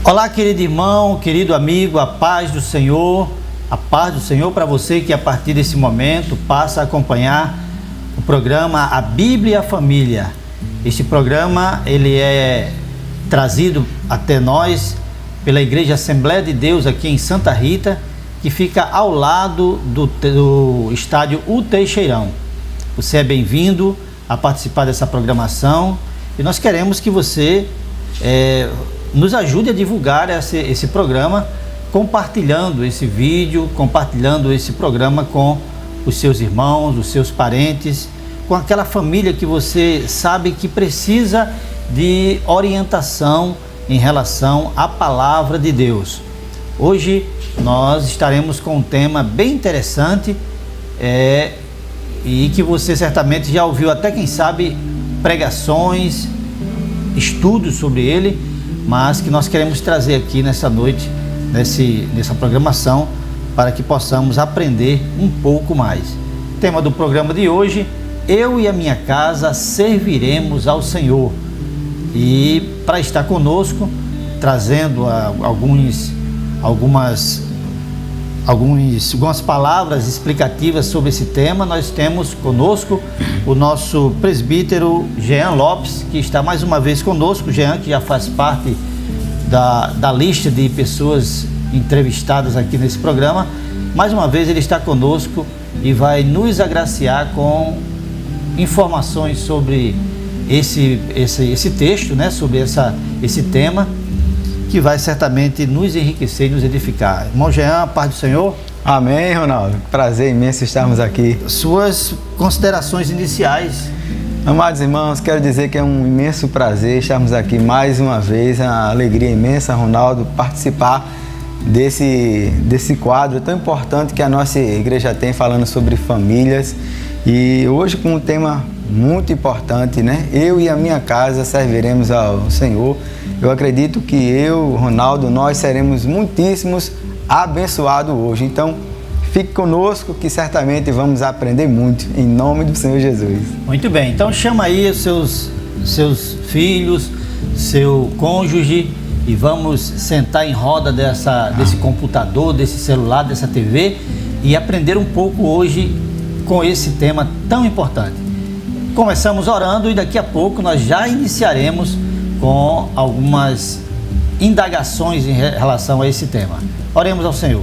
Olá, querido irmão, querido amigo, a paz do Senhor para você que a partir desse momento passa a acompanhar o programa A Bíblia e a Família. Este programa ele é trazido até nós pela Igreja Assembleia de Deus aqui em Santa Rita, que fica ao lado do estádio U Teixeirão. Você é bem-vindo a participar dessa programação e nós queremos que você nos ajude a divulgar esse programa, compartilhando esse vídeo, compartilhando esse programa com os seus irmãos, os seus parentes, com aquela família que você sabe que precisa de orientação em relação à palavra de Deus. Hoje nós estaremos com um tema bem interessante e que você certamente já ouviu até, quem sabe, pregações, estudos sobre ele, mas que nós queremos trazer aqui nessa noite, nessa programação, para que possamos aprender um pouco mais. Tema do programa de hoje: eu e a minha casa serviremos ao Senhor. E para estar conosco, trazendo algumas palavras explicativas sobre esse tema, nós temos conosco o nosso presbítero Jean Lopes, que está mais uma vez conosco. Jean, que já faz parte da lista de pessoas entrevistadas aqui nesse programa, mais uma vez ele está conosco e vai nos agraciar com informações sobre esse texto, né? Sobre esse tema, que vai certamente nos enriquecer e nos edificar. Irmão Jean, paz do Senhor. Amém, Ronaldo. Prazer imenso estarmos aqui. Suas considerações iniciais. Amados irmãos, quero dizer que é um imenso prazer estarmos aqui mais uma vez. É uma alegria imensa, Ronaldo, participar desse quadro tão importante que a nossa igreja tem, falando sobre famílias. E hoje com um tema muito importante, né? Eu e a minha casa serviremos ao Senhor. Eu acredito que eu, Ronaldo, nós seremos muitíssimos abençoados hoje. Então, fique conosco que certamente vamos aprender muito, em nome do Senhor Jesus. Muito bem, então chama aí os seus filhos, seu cônjuge, e vamos sentar em roda desse computador, desse celular, dessa TV, e aprender um pouco hoje com esse tema tão importante. Começamos orando e daqui a pouco nós já iniciaremos com algumas indagações em relação a esse tema. Oremos ao Senhor.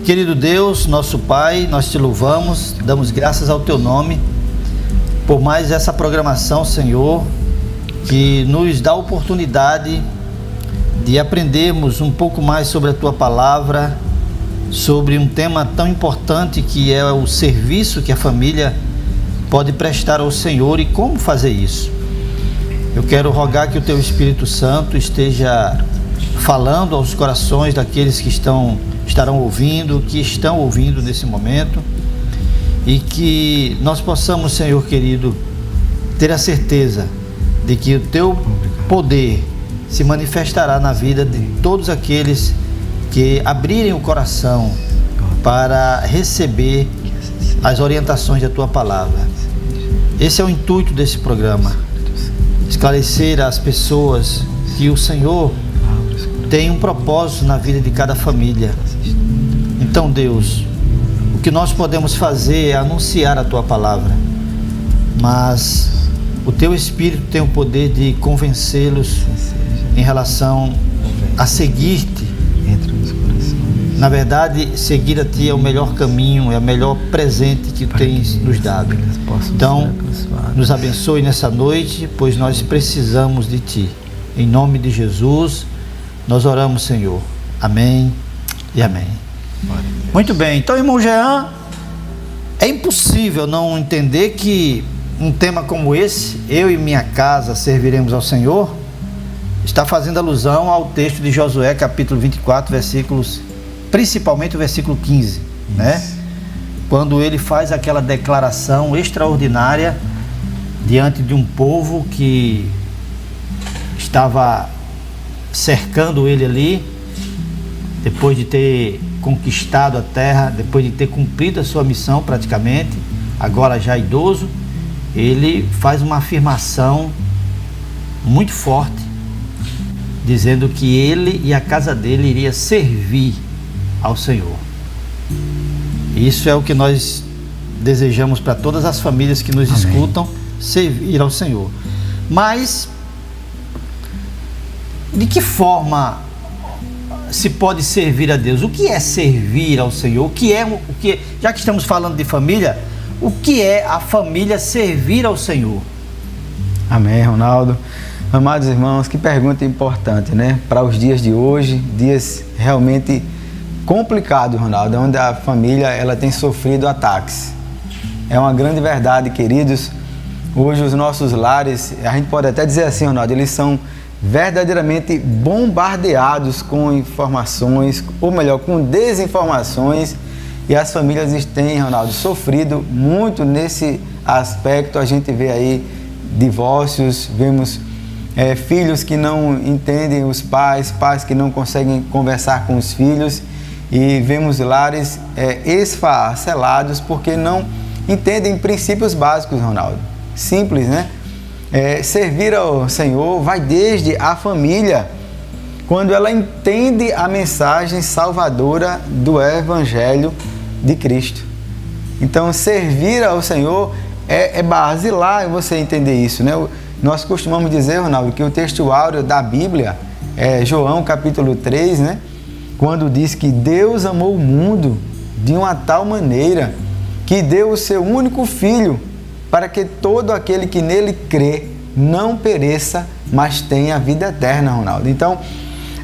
Querido Deus, nosso Pai, nós te louvamos, damos graças ao teu nome por mais essa programação, Senhor, que nos dá a oportunidade de aprendermos um pouco mais sobre a tua palavra, sobre um tema tão importante que é o serviço que a família pode prestar ao Senhor e como fazer isso. Eu quero rogar que o teu Espírito Santo esteja falando aos corações daqueles que estarão ouvindo, que estão ouvindo nesse momento, e que nós possamos, Senhor querido, ter a certeza de que o teu poder se manifestará na vida de todos aqueles que abrirem o coração para receber as orientações da tua palavra. Esse é o intuito desse programa: esclarecer às pessoas que o Senhor tem um propósito na vida de cada família. Então, Deus, o que nós podemos fazer é anunciar a tua palavra, mas o teu Espírito tem o poder de convencê-los em relação a seguir-te. Na verdade, seguir a ti é o melhor caminho, é o melhor presente que tens nos dado. Então, nos abençoe nessa noite, pois nós precisamos de ti. Em nome de Jesus, nós oramos, Senhor. Amém e amém. Muito bem, então, irmão Jean, é impossível não entender que um tema como esse, eu e minha casa serviremos ao Senhor, está fazendo alusão ao texto de Josué, capítulo 24, principalmente o versículo 15, né? Quando ele faz aquela declaração extraordinária diante de um povo que estava cercando ele ali, depois de ter conquistado a terra, depois de ter cumprido a sua missão praticamente, agora já idoso, ele faz uma afirmação muito forte, dizendo que ele e a casa dele iria servir ao Senhor. Isso é o que nós desejamos para todas as famílias que nos escutam, servir ao Senhor. Mas de que forma se pode servir a Deus? O que é servir ao Senhor? Já que estamos falando de família, o que é a família servir ao Senhor? Amém, Ronaldo. Amados irmãos, que pergunta importante, né? Para os dias de hoje, dias realmente complicados, Ronaldo, onde a família ela tem sofrido ataques. É uma grande verdade, queridos. Hoje os nossos lares, a gente pode até dizer assim, Ronaldo, eles são verdadeiramente bombardeados com informações, ou melhor, com desinformações, e as famílias têm, Ronaldo, sofrido muito nesse aspecto. A gente vê aí divórcios, vemos filhos que não entendem os pais, pais que não conseguem conversar com os filhos, e vemos lares esfacelados porque não entendem princípios básicos, Ronaldo. Simples, né? Servir ao Senhor vai desde a família, quando ela entende a mensagem salvadora do Evangelho de Cristo. Então, servir ao Senhor é basilar em você entender isso, né? Nós costumamos dizer, Ronaldo, que o texto áureo da Bíblia é João capítulo 3, né? Quando diz que Deus amou o mundo de uma tal maneira que deu o seu único Filho, para que todo aquele que nele crê não pereça, mas tenha a vida eterna, Ronaldo. Então,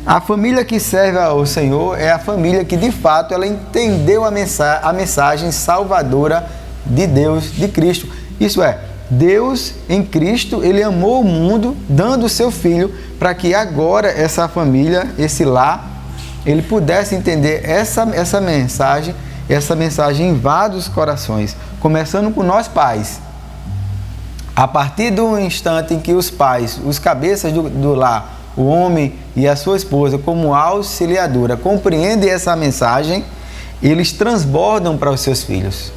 a família que serve ao Senhor é a família que, de fato, ela entendeu a mensagem salvadora de Deus, de Cristo. Isso é, Deus em Cristo, Ele amou o mundo, dando o seu Filho, para que agora essa família, esse lar, ele pudesse entender essa mensagem invade os corações, começando com nós pais. A partir do instante em que os pais, os cabeças do lar, o homem e a sua esposa, como auxiliadora, compreendem essa mensagem, eles transbordam para os seus filhos,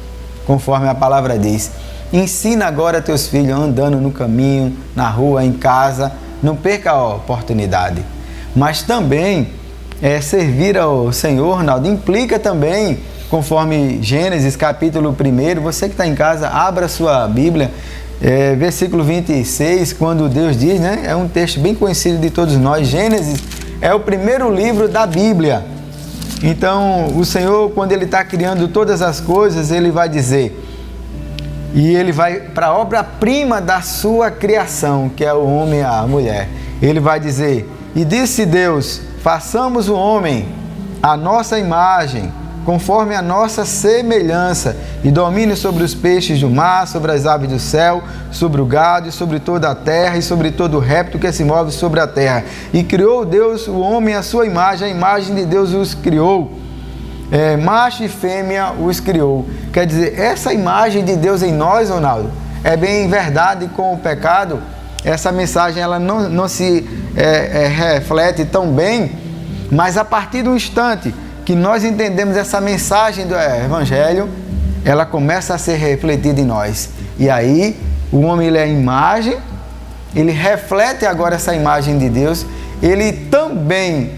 conforme a palavra diz. Ensina agora teus filhos andando no caminho, na rua, em casa, não perca a oportunidade. Mas também servir ao Senhor, Ronaldo, implica também, conforme Gênesis capítulo 1, você que está em casa, abra sua Bíblia, versículo 26, quando Deus diz, né? É um texto bem conhecido de todos nós. Gênesis é o primeiro livro da Bíblia. Então, o Senhor, quando Ele está criando todas as coisas, Ele vai dizer, e Ele vai para a obra-prima da sua criação, que é o homem e a mulher. Ele vai dizer, e disse Deus, façamos o homem à nossa imagem, conforme a nossa semelhança, e domine sobre os peixes do mar, sobre as aves do céu, sobre o gado, e sobre toda a terra, e sobre todo réptil que se move sobre a terra. E criou Deus o homem à sua imagem, a imagem de Deus os criou. Macho e fêmea os criou. Quer dizer, essa imagem de Deus em nós, Ronaldo, é bem verdade. Com o pecado, essa mensagem ela não se reflete tão bem, mas a partir do instante que nós entendemos essa mensagem do Evangelho, ela começa a ser refletida em nós. E aí, o homem ele é a imagem, ele reflete agora essa imagem de Deus, ele também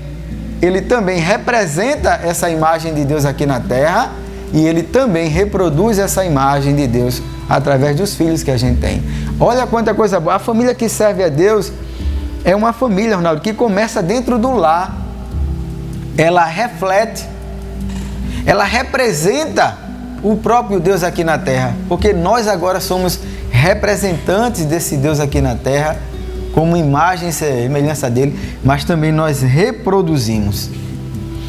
representa essa imagem de Deus aqui na terra, e ele também reproduz essa imagem de Deus através dos filhos que a gente tem. Olha quanta coisa boa. A família que serve a Deus é uma família, Ronaldo, que começa dentro do lar. Ela reflete, ela representa o próprio Deus aqui na terra, porque nós agora somos representantes desse Deus aqui na terra, como imagem e semelhança dele, mas também nós reproduzimos.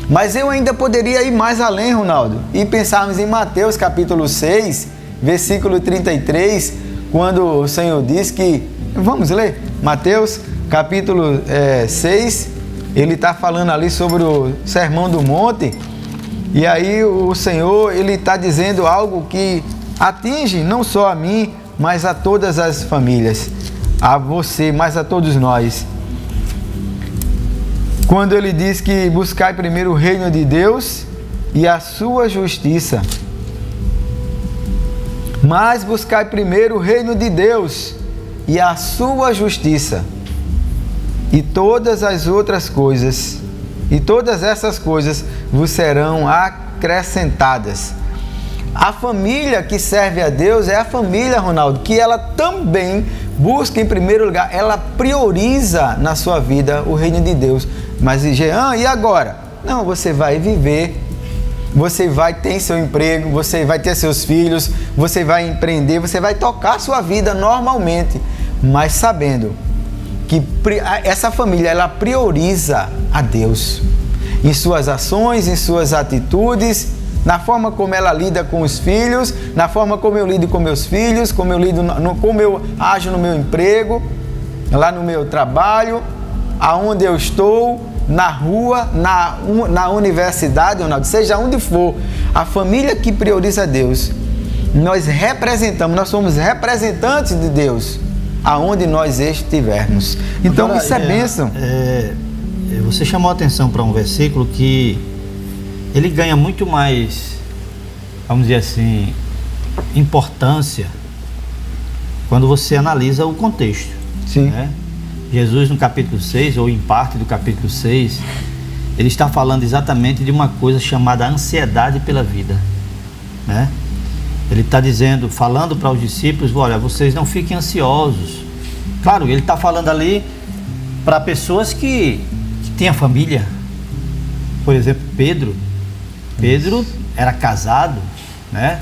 Mas eu ainda poderia ir mais além, Ronaldo, e pensarmos em Mateus capítulo 6, versículo 33, quando o Senhor diz que, vamos ler, Mateus capítulo 6, ele está falando ali sobre o Sermão do Monte, e aí o Senhor, ele está dizendo algo que atinge não só a mim, mas a todas as famílias, a você, mas a todos nós. Quando ele diz que buscai primeiro o reino de Deus e a sua justiça, mas buscai primeiro o reino de Deus e a sua justiça. e todas as outras coisas, e todas essas coisas vos serão acrescentadas. A família que serve a Deus é a família, Ronaldo, que ela também busca em primeiro lugar, ela prioriza na sua vida o reino de Deus. Mas, Jean, e agora? Não, você vai viver, você vai ter seu emprego, você vai ter seus filhos, você vai empreender, você vai tocar a sua vida normalmente, mas sabendo que essa família, ela prioriza a Deus em suas ações, em suas atitudes, na forma como ela lida com os filhos, na forma como eu lido com meus filhos, como eu ajo no meu emprego, lá no meu trabalho, aonde eu estou, na rua, na universidade, seja onde for, a família que prioriza Deus, nós somos representantes de Deus, aonde nós estivermos. Então, agora, isso é bênção. Você chamou a atenção para um versículo que ele ganha muito mais, vamos dizer assim, importância quando você analisa o contexto. Sim. Né? Jesus, no capítulo 6, ou em parte do capítulo 6, ele está falando exatamente de uma coisa chamada ansiedade pela vida. Né? Ele está falando para os discípulos, olha, vocês não fiquem ansiosos. Claro, ele está falando ali para pessoas que têm família. Por exemplo, Pedro era casado, né?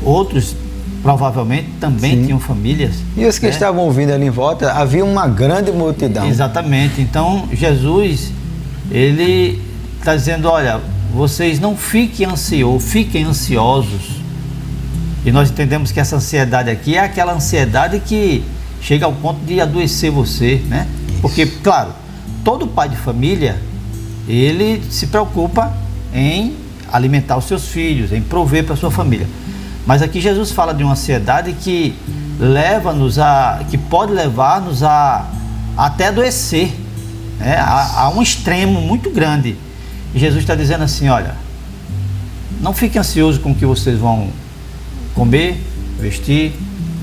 Outros provavelmente também tinham famílias. E os que estavam ouvindo ali em volta, havia uma grande multidão. Exatamente. Então, Jesus, ele está dizendo, olha, vocês não fiquem ansiosos. E nós entendemos que essa ansiedade aqui é aquela ansiedade que chega ao ponto de adoecer você, né? Isso. Porque, claro, todo pai de família, ele se preocupa em alimentar os seus filhos, em prover para a sua família. Mas aqui Jesus fala de uma ansiedade que que pode levar-nos a até adoecer, né? a um extremo muito grande. E Jesus está dizendo assim, olha, não fiquem ansiosos com o que vocês vão comer, vestir,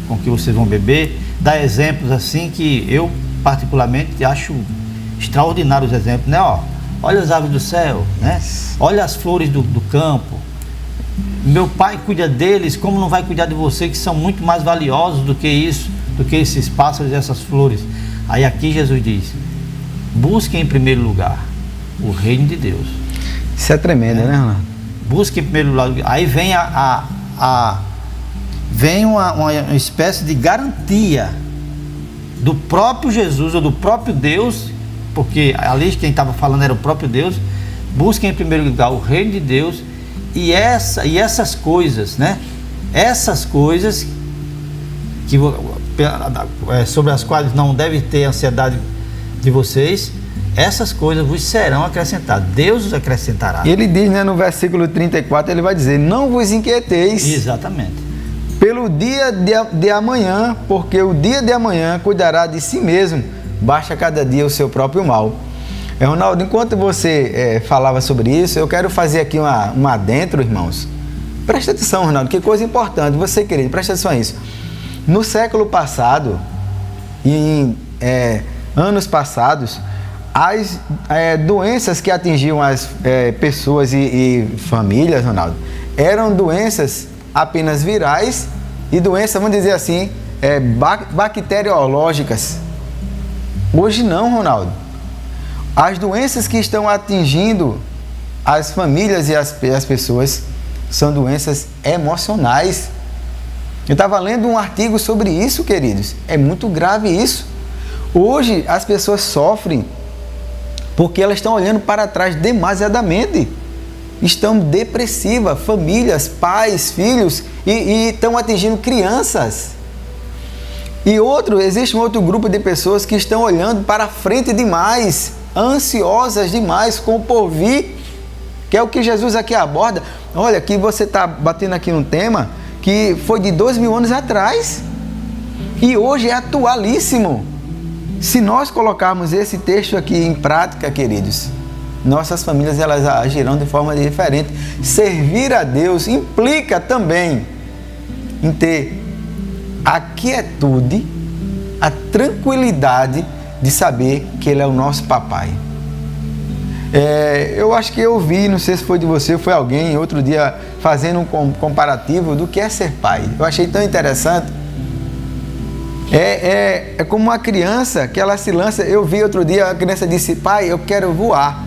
com o que vocês vão beber. Dá exemplos assim que eu particularmente acho extraordinários exemplos, né? Olha as aves do céu, né? Olha as flores do campo. Meu pai cuida deles, como não vai cuidar de você, que são muito mais valiosos do que isso, do que esses pássaros e essas flores. Aí aqui Jesus diz, busquem em primeiro lugar o reino de Deus. Isso é tremendo, né, Ronaldo? Busquem em primeiro lugar. Aí vem vem uma espécie de garantia do próprio Jesus ou do próprio Deus, porque ali quem estava falando era o próprio Deus. Busquem em primeiro lugar o reino de Deus e essas coisas, né? Essas coisas sobre as quais não deve ter ansiedade de vocês, essas coisas vos serão acrescentadas. Deus os acrescentará. Ele diz, né, no versículo 34, ele vai dizer, não vos inquieteis. Exatamente. Pelo dia de amanhã, porque o dia de amanhã cuidará de si mesmo, basta cada dia o seu próprio mal. Ronaldo, enquanto você falava sobre isso, eu quero fazer aqui um adentro, irmãos. Presta atenção, Ronaldo, que coisa importante. Você, querido, presta atenção a isso. No século passado, em anos passados, as doenças que atingiam as pessoas e famílias, Ronaldo, eram doenças apenas virais e doenças, vamos dizer assim, bacteriológicas. Hoje não, Ronaldo. As doenças que estão atingindo as famílias e as pessoas são doenças emocionais. Eu estava lendo um artigo sobre isso, queridos. É muito grave isso. Hoje as pessoas sofrem porque elas estão olhando para trás demasiadamente. Estão depressivas, famílias, pais, filhos, e estão atingindo crianças. E existe um outro grupo de pessoas que estão olhando para frente demais, ansiosas demais com o porvir, que é o que Jesus aqui aborda. Olha, aqui você está batendo aqui um tema que foi de 2000 anos atrás e hoje é atualíssimo. Se nós colocarmos esse texto aqui em prática, queridos, nossas famílias elas agirão de forma diferente. Servir a Deus implica também em ter a quietude, a tranquilidade de saber que Ele é o nosso papai. Eu acho que eu vi, não sei se foi de você ou foi alguém, outro dia fazendo um comparativo do que é ser pai. Eu achei tão interessante. É como uma criança que ela se lança. Eu vi outro dia, a criança disse: pai, eu quero voar.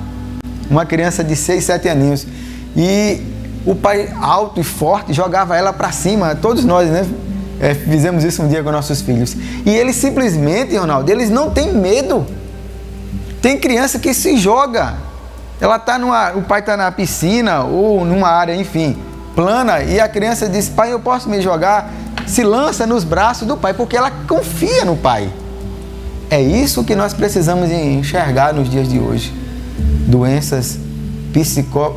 Uma criança de 6, 7 aninhos. E o pai, alto e forte, jogava ela para cima. Todos nós, né? Fizemos isso um dia com nossos filhos. E eles simplesmente, Ronaldo, eles não têm medo. Tem criança que se joga. O pai está na piscina ou numa área, enfim, plana, e a criança diz: pai, eu posso me jogar? Se lança nos braços do pai, porque ela confia no pai. É isso que nós precisamos enxergar nos dias de hoje. Doenças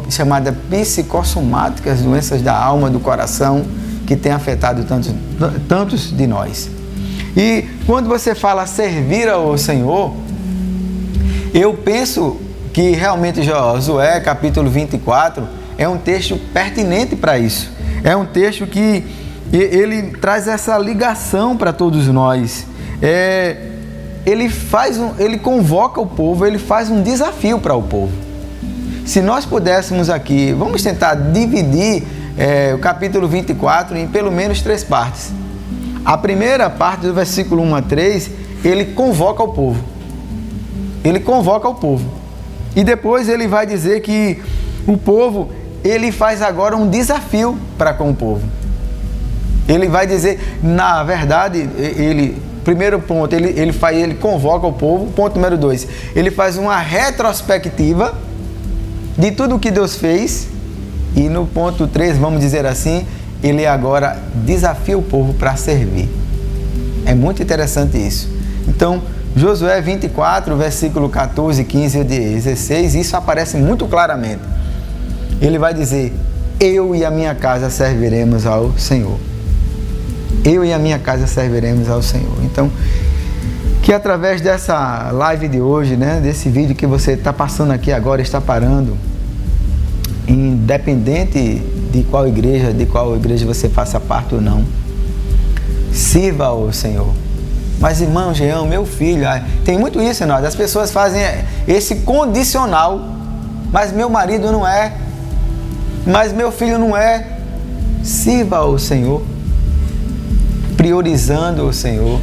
chamadas psicossomáticas, doenças da alma, do coração, que tem afetado tantos de nós. E quando você fala servir ao Senhor, eu penso que realmente Josué, capítulo 24, é um texto pertinente para isso. É um texto que ele traz essa ligação para todos nós. Ele convoca o povo, ele faz um desafio para o povo. Se nós pudéssemos aqui, vamos tentar dividir o capítulo 24 em pelo menos 3 partes. A primeira parte, do versículo 1 a 3, ele convoca o povo. Ele convoca o povo. E depois ele vai dizer que o povo, ele faz agora um desafio para com o povo. Ele vai dizer, na verdade, primeiro ponto, ele convoca o povo. Ponto número 2, ele faz uma retrospectiva de tudo o que Deus fez. E no ponto 3, vamos dizer assim, ele agora desafia o povo para servir. É muito interessante isso. Então, Josué 24, versículo 14, 15 e 16, isso aparece muito claramente. Ele vai dizer: eu e a minha casa serviremos ao Senhor. Eu e a minha casa serviremos ao Senhor. Então, que através dessa live de hoje, né, desse vídeo que você está passando aqui agora, está parando, independente de qual igreja você faça parte ou não, sirva ao Senhor. Mas irmão Jean, meu filho, tem muito isso, nós. As pessoas fazem esse condicional. Mas meu marido não é, mas meu filho não é. Sirva ao Senhor, priorizando o Senhor.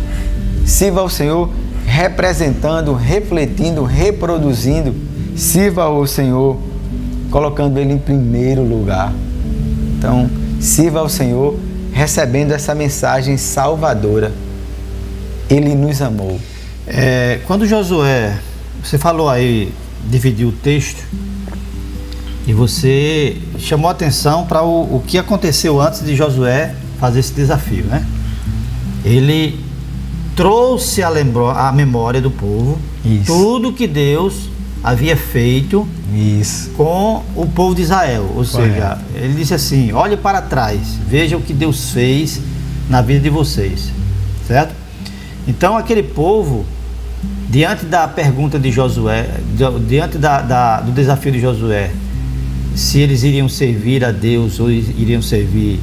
Sirva ao Senhor, representando, refletindo, reproduzindo. Sirva ao Senhor, colocando Ele em primeiro lugar. Então, sirva ao Senhor, recebendo essa mensagem salvadora. Ele nos amou. Quando Josué, você falou aí, dividiu o texto, e você chamou a atenção para o que aconteceu antes de Josué fazer esse desafio, né? Ele trouxe à memória do povo tudo que Deus havia feito com o povo de Israel. Ou seja, ele disse assim: olhe para trás, veja o que Deus fez na vida de vocês, certo? Então aquele povo, diante da pergunta de Josué, diante do desafio de Josué, se eles iriam servir a Deus ou iriam servir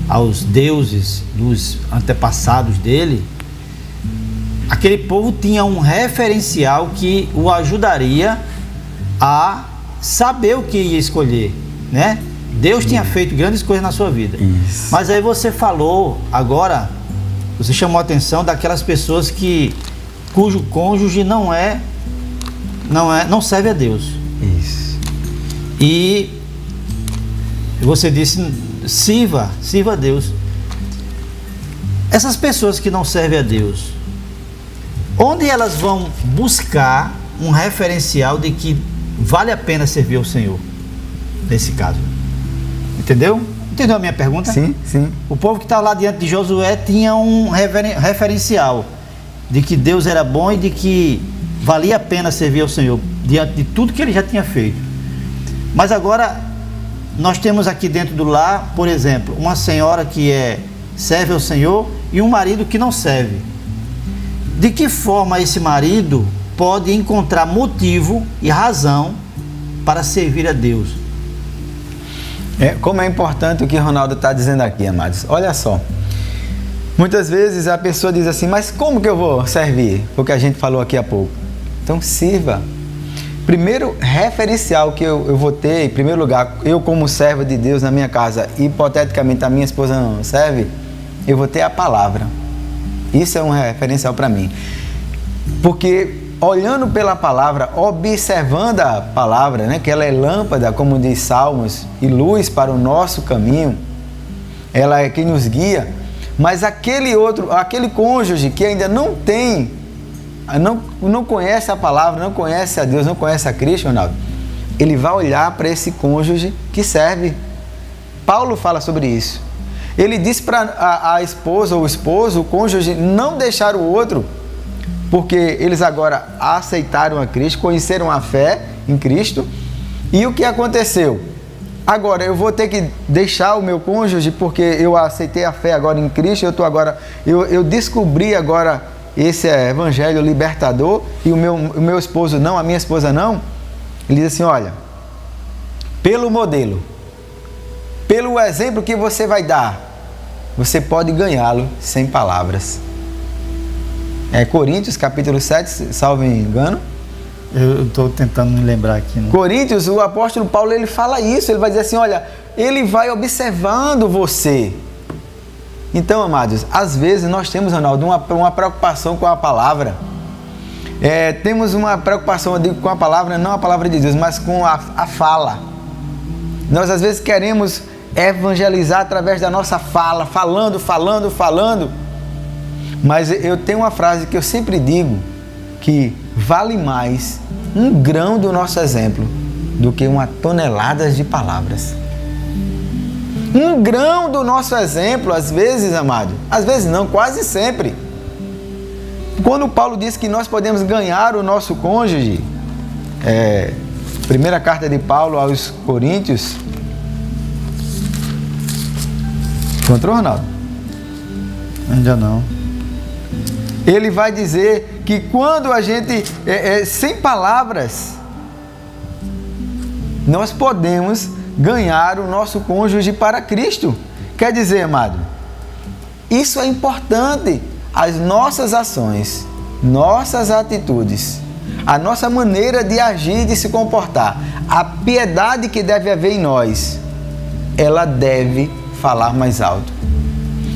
aos deuses dos antepassados dele, aquele povo tinha um referencial que o ajudaria a saber o que ia escolher, né? Deus tinha feito grandes coisas na sua vida. Mas aí você falou agora, você chamou a atenção daquelas pessoas cujo cônjuge não serve a Deus. E você disse: sirva a Deus. Essas pessoas que não servem a Deus, onde elas vão buscar um referencial de que vale a pena servir ao Senhor? Nesse caso, entendeu? Entendeu a minha pergunta? Sim. O povo que estava lá diante de Josué tinha um referencial de que Deus era bom e de que valia a pena servir ao Senhor, diante de tudo que ele já tinha feito. Mas agora, nós temos aqui dentro do lar, por exemplo, uma senhora que serve ao Senhor e um marido que não serve. De que forma esse marido pode encontrar motivo e razão para servir a Deus? Como é importante o que Ronaldo está dizendo aqui, amados. Olha só, Muitas vezes a pessoa diz assim, mas como que eu vou servir? Porque a gente falou aqui há pouco. Então sirva. Primeiro referencial que eu vou ter, em primeiro lugar, eu como servo de Deus na minha casa, hipoteticamente a minha esposa não serve, eu vou ter a palavra. Isso é um referencial para mim. Porque olhando pela palavra, observando a palavra, né, que ela é lâmpada, como diz Salmos, e luz para o nosso caminho, ela é quem nos guia. Mas aquele cônjuge que ainda não conhece a palavra, não conhece a Deus, não conhece a Cristo, Ronaldo, ele vai olhar para esse cônjuge que serve. Paulo fala sobre isso. Ele diz para a esposa ou o esposo, o cônjuge, não deixar o outro, porque eles agora aceitaram a Cristo, conheceram a fé em Cristo. E o que aconteceu? Agora eu vou ter que deixar o meu cônjuge porque eu aceitei a fé agora em Cristo, eu descobri agora esse evangelho libertador e o meu esposo não, a minha esposa não. Ele diz assim, olha, pelo modelo, pelo exemplo que você vai dar, você pode ganhá-lo sem palavras. Coríntios, capítulo 7, salvo engano. Eu estou tentando me lembrar aqui. Né? Coríntios, o apóstolo Paulo, ele fala isso, ele vai dizer assim, olha, ele vai observando você. Então, amados, às vezes nós temos, Ronaldo, uma preocupação com a palavra. Temos uma preocupação com a palavra, não a palavra de Deus, mas com a fala. Nós às vezes queremos evangelizar através da nossa fala, falando. Mas eu tenho uma frase que eu sempre digo, que vale mais um grão do nosso exemplo do que uma tonelada de palavras. Um grão do nosso exemplo, às vezes, amado, às vezes não, quase sempre. Quando Paulo diz que nós podemos ganhar o nosso cônjuge, primeira carta de Paulo aos Coríntios. Encontrou, Ronaldo? Ainda não. Ele vai dizer que quando a gente, sem palavras, nós podemos ganhar o nosso cônjuge para Cristo. Quer dizer, amado, isso é importante. As nossas ações, nossas atitudes, a nossa maneira de agir, de se comportar, a piedade que deve haver em nós, ela deve falar mais alto.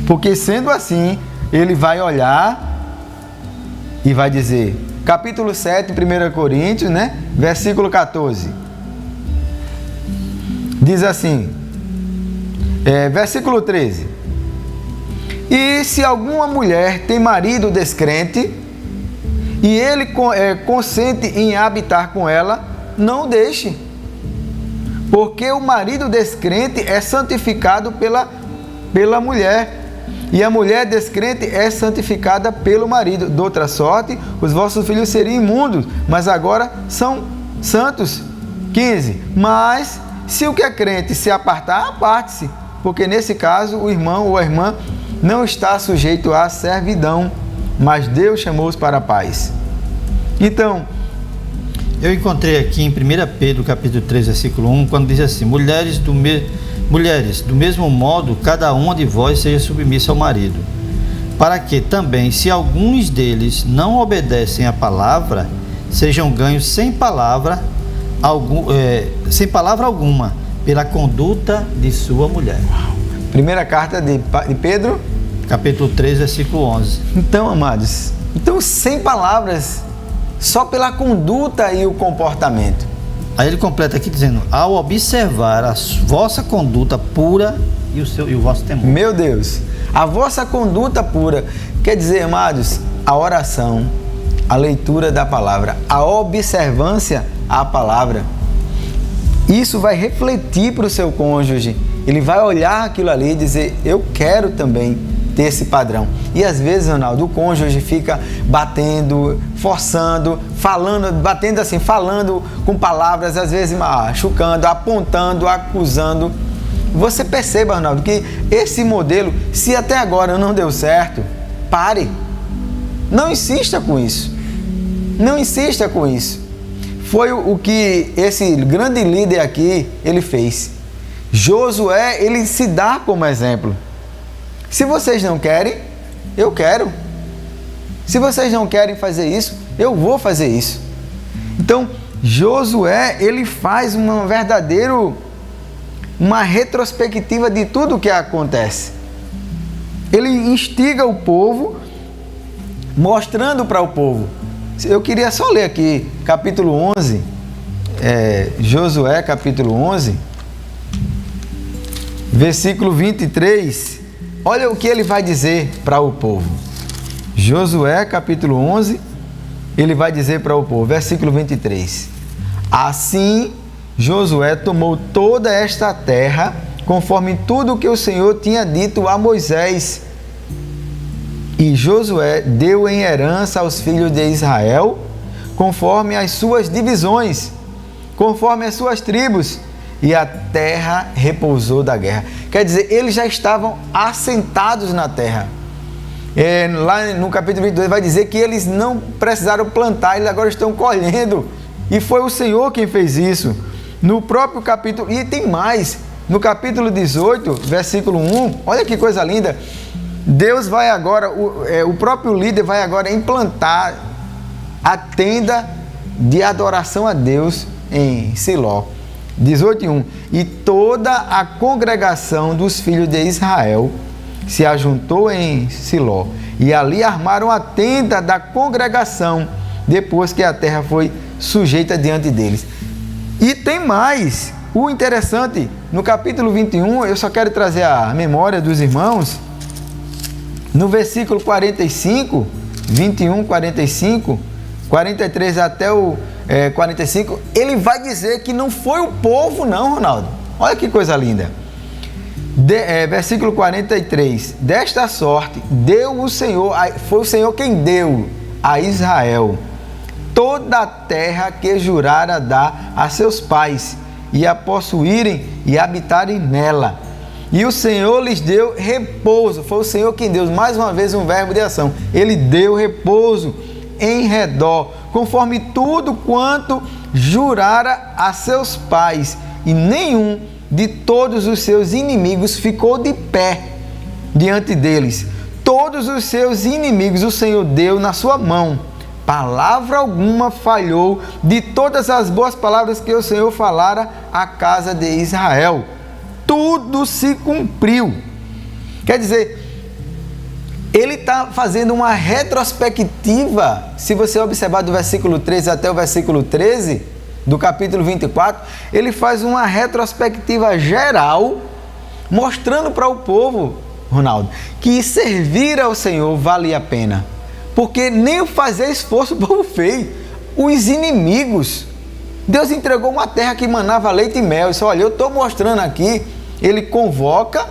Porque sendo assim, ele vai olhar e vai dizer, capítulo 7, 1 Coríntios, né? Versículo 14. Diz assim, versículo 13. E se alguma mulher tem marido descrente, e ele consente em habitar com ela, não deixe. Porque o marido descrente é santificado pela mulher, e a mulher descrente é santificada pelo marido. De outra sorte, os vossos filhos seriam imundos, mas agora são santos. 15. Mas, se o que é crente se apartar, aparte-se, porque nesse caso o irmão ou a irmã não está sujeito à servidão, mas Deus chamou-os para a paz. Então, eu encontrei aqui em 1 Pedro, capítulo 3, versículo 1, quando diz assim, mulheres, do mesmo modo, cada uma de vós seja submissa ao marido, para que também, se alguns deles não obedecem à palavra, sejam ganhos sem palavra alguma, pela conduta de sua mulher. Primeira carta de Pedro, capítulo 3, versículo 11. Então, amados, sem palavras, só pela conduta e o comportamento. Aí ele completa aqui dizendo, ao observar a vossa conduta pura e o vosso temor. Meu Deus, a vossa conduta pura, quer dizer, amados, a oração, a leitura da palavra, a observância à palavra, isso vai refletir para o seu cônjuge. Ele vai olhar aquilo ali e dizer, eu quero também ter esse padrão. E às vezes, Ronaldo, o cônjuge fica batendo, forçando, falando, batendo assim, falando com palavras, às vezes machucando, apontando, acusando. Você perceba, Ronaldo, que esse modelo, se até agora não deu certo, pare. Não insista com isso. Não insista com isso. Foi o que esse grande líder aqui, ele fez. Josué, ele se dá como exemplo. Se vocês não querem, eu quero. Se vocês não querem fazer isso, eu vou fazer isso. Então, Josué, ele faz uma retrospectiva de tudo o que acontece. Ele instiga o povo, mostrando para o povo. Eu queria só ler aqui, capítulo 11, Josué, capítulo 11, versículo 23. Olha o que ele vai dizer para o povo. Josué, capítulo 11, ele vai dizer para o povo, versículo 23. Assim, Josué tomou toda esta terra, conforme tudo o que o Senhor tinha dito a Moisés. E Josué deu em herança aos filhos de Israel, conforme as suas divisões, conforme as suas tribos, e a terra repousou da guerra. Quer dizer, eles já estavam assentados na terra. Lá no capítulo 22 vai dizer que eles não precisaram plantar, eles agora estão colhendo. E foi o Senhor quem fez isso. No próprio capítulo, e tem mais, no capítulo 18, versículo 1, olha que coisa linda. Deus vai agora, o próprio líder vai agora implantar a tenda de adoração a Deus em Siló. 18:1. E toda a congregação dos filhos de Israel se ajuntou em Siló, e ali armaram a tenda da congregação, depois que a terra foi sujeita diante deles. E tem mais, o interessante, no capítulo 21, eu só quero trazer a memória dos irmãos, no versículo 45, 21, 45, 43 até o 45, ele vai dizer que não foi o povo não, Ronaldo. Olha que coisa linda. Versículo 43, desta sorte deu o Senhor, foi o Senhor quem deu a Israel toda a terra que jurara dar a seus pais, e a possuírem e habitarem nela. E o Senhor lhes deu repouso. Foi o Senhor quem deu, mais uma vez um verbo de ação. Ele deu repouso em redor, conforme tudo quanto jurara a seus pais, e nenhum de todos os seus inimigos ficou de pé diante deles. Todos os seus inimigos o Senhor deu na sua mão. Palavra alguma falhou de todas as boas palavras que o Senhor falara à casa de Israel. Tudo se cumpriu. Quer dizer, ele está fazendo uma retrospectiva. Se você observar do versículo 13 até o versículo 13 do capítulo 24, ele faz uma retrospectiva geral, mostrando para o povo, Ronaldo, que servir ao Senhor valia a pena, porque nem fazer esforço o povo fez. Os inimigos, Deus entregou uma terra que manava leite e mel. Isso, olha, eu estou mostrando aqui. Ele convoca,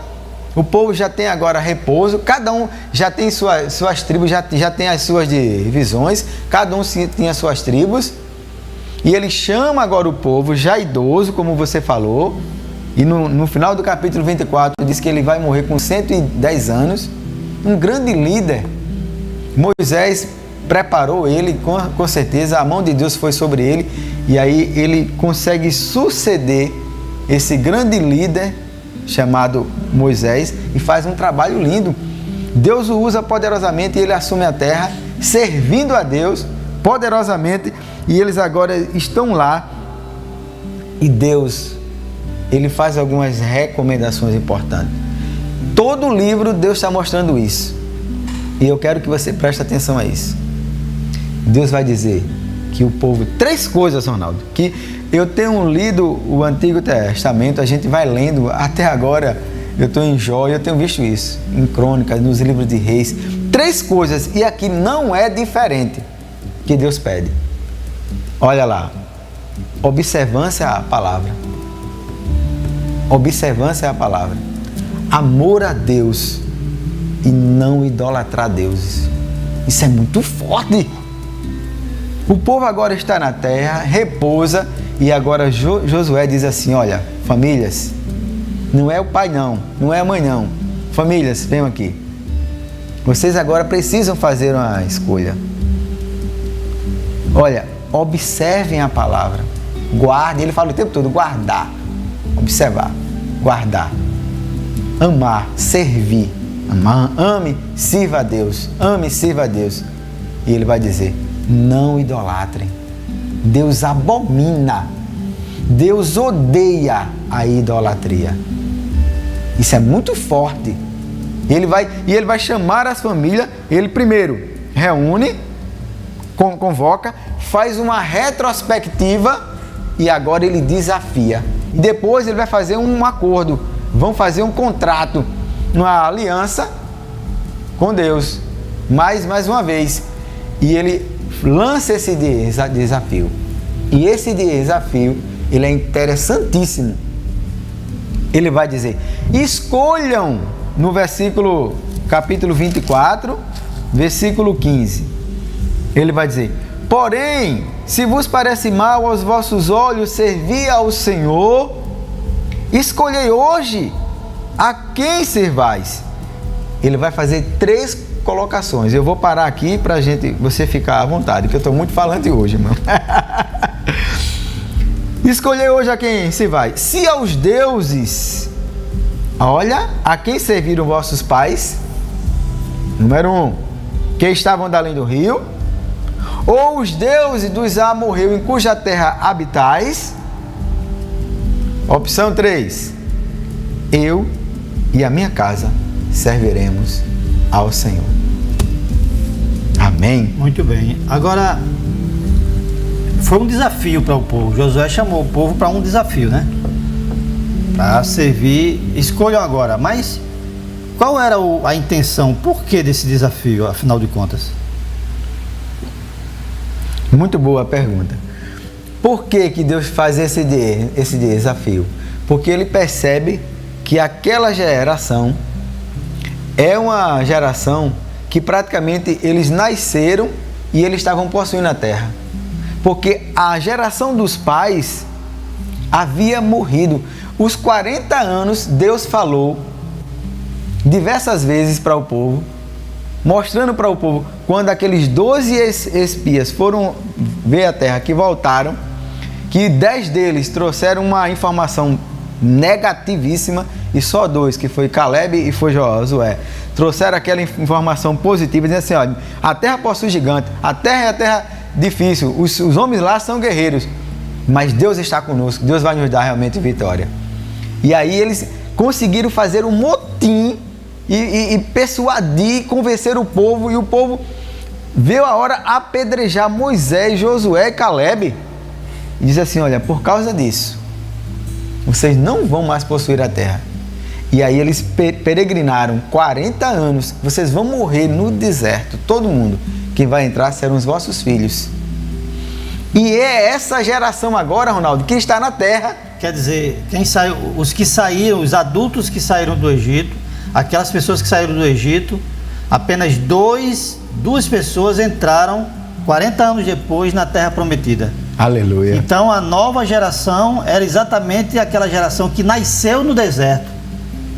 o povo já tem agora repouso, cada um já tem suas tribos, já tem as suas divisões, cada um tem as suas tribos, e ele chama agora o povo já idoso, como você falou, e no final do capítulo 24 diz que ele vai morrer com 110 anos, um grande líder. Moisés preparou ele, com certeza, a mão de Deus foi sobre ele, e aí ele consegue suceder esse grande líder chamado Moisés, e faz um trabalho lindo. Deus o usa poderosamente e ele assume a terra, servindo a Deus poderosamente, e eles agora estão lá, e Deus, ele faz algumas recomendações importantes. Todo o livro Deus está mostrando isso, e eu quero que você preste atenção a isso. Deus vai dizer que o povo, 3 coisas, Ronaldo, que eu tenho lido o Antigo Testamento, a gente vai lendo, até agora eu estou em Jó, e eu tenho visto isso, em Crônicas, nos livros de Reis, 3 coisas, e aqui não é diferente, que Deus pede. Olha lá, observância à palavra, observância à palavra, amor a Deus e não idolatrar deuses. Isso é muito forte. O povo agora está na terra, repousa, e agora Josué diz assim, olha, famílias, não é o pai não é a mãe não, famílias, venham aqui, vocês agora precisam fazer uma escolha. Olha, observem a palavra, guardem, ele fala o tempo todo, guardar, observar, guardar, amar, servir, Ame, sirva a Deus. Ame, sirva a Deus. E ele vai dizer, não idolatrem. Deus abomina. Deus odeia a idolatria. Isso é muito forte. Ele vai chamar as famílias, ele primeiro reúne, convoca, faz uma retrospectiva e agora ele desafia. E depois ele vai fazer um acordo, vão fazer um contrato, uma aliança com Deus, mais uma vez. E ele lança esse desafio. E esse desafio, ele é interessantíssimo. Ele vai dizer, escolham, no capítulo 24, versículo 15. Ele vai dizer, porém, se vos parece mal aos vossos olhos servir ao Senhor, escolhei hoje a quem servais. Ele vai fazer 3 colocações. Eu vou parar aqui para você ficar à vontade, porque eu estou muito falante hoje, irmão. Escolhei hoje a quem servais. Se aos deuses, olha, a quem serviram vossos pais, número 1, que estavam da além do rio, ou os deuses dos amorreus em cuja terra habitais. Opção 3, eu e a minha casa serviremos ao Senhor. Amém? Muito bem. Agora, foi um desafio para o povo. Josué chamou o povo para um desafio, né? Para servir. Escolham agora. Mas qual era a intenção? Por que desse desafio, afinal de contas? Muito boa a pergunta. Por que Deus faz esse desafio? Porque ele percebe que aquela geração é uma geração que praticamente eles nasceram e eles estavam possuindo a terra. Porque a geração dos pais havia morrido. Os 40 anos, Deus falou diversas vezes para o povo, mostrando para o povo, quando aqueles 12 espias foram ver a terra, que voltaram, que 10 deles trouxeram uma informação negativíssima e só 2, que foi Caleb e foi Josué, trouxeram aquela informação positiva, dizendo assim, olha, a terra possui gigante, a terra é a terra difícil, os homens lá são guerreiros, mas Deus está conosco, Deus vai nos dar realmente vitória. E aí eles conseguiram fazer um motim e persuadir, convencer o povo, e o povo veio a hora apedrejar Moisés, Josué e Caleb, e diz assim, olha, por causa disso, vocês não vão mais possuir a terra. E aí eles peregrinaram 40 anos, vocês vão morrer no deserto, todo mundo. Quem vai entrar serão os vossos filhos. E é essa geração agora, Ronaldo, que está na terra. Quer dizer, os que saíram, os adultos que saíram do Egito, aquelas pessoas que saíram do Egito, apenas duas pessoas entraram 40 anos depois na Terra Prometida. Aleluia. Então a nova geração era exatamente aquela geração que nasceu no deserto.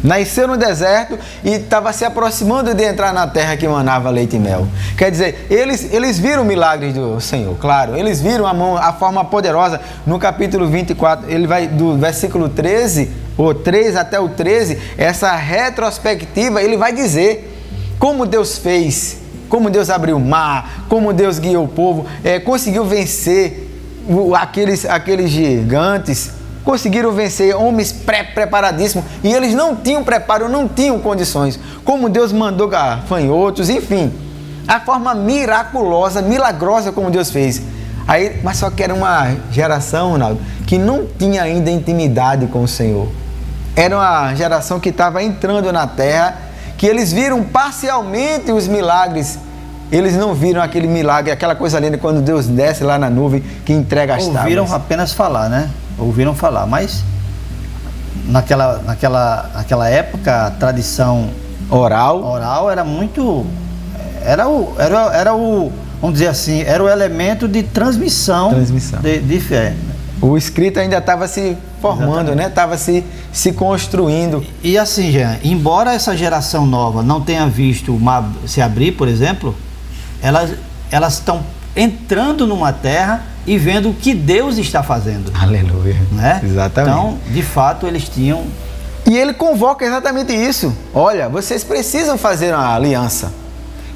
Nasceu no deserto e estava se aproximando de entrar na terra que manava leite e mel. Quer dizer, eles viram milagres do Senhor, claro. Eles viram a forma poderosa. No capítulo 24, ele vai do versículo 13, ou 3 até o 13, essa retrospectiva, ele vai dizer como Deus fez, como Deus abriu o mar, como Deus guiou o povo, conseguiu vencer aqueles gigantes, conseguiram vencer homens preparadíssimos, e eles não tinham preparo, não tinham condições, como Deus mandou gafanhotos, enfim, a forma miraculosa, milagrosa como Deus fez. Aí, mas só que era uma geração, Ronaldo, que não tinha ainda intimidade com o Senhor. Era uma geração que estava entrando na terra, que eles viram parcialmente os milagres. Eles não viram aquele milagre, aquela coisa linda quando Deus desce lá na nuvem que entrega as tábuas. Ouviram apenas falar, né? Ouviram falar, mas naquela época a tradição oral era muito, vamos dizer assim, era o elemento de transmissão. De fé. O escrito ainda estava se formando, exatamente, né? Estava se construindo. E assim, Jean, embora essa geração nova não tenha visto o mar se abrir, por exemplo, elas estão entrando numa terra e vendo o que Deus está fazendo. Aleluia. Né? Exatamente. Então, de fato, eles tinham E ele convoca exatamente isso. Olha, vocês precisam fazer uma aliança.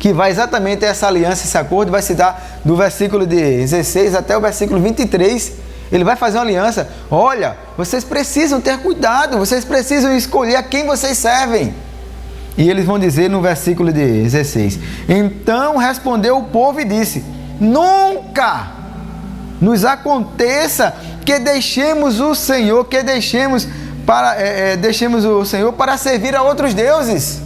Que vai exatamente essa aliança, esse acordo, vai se dar do versículo 16 até o versículo 23. Ele vai fazer uma aliança. Olha, vocês precisam ter cuidado, vocês precisam escolher a quem vocês servem. E eles vão dizer no versículo 16: então respondeu o povo e disse: nunca nos aconteça que deixemos o Senhor, deixemos o Senhor para servir a outros deuses.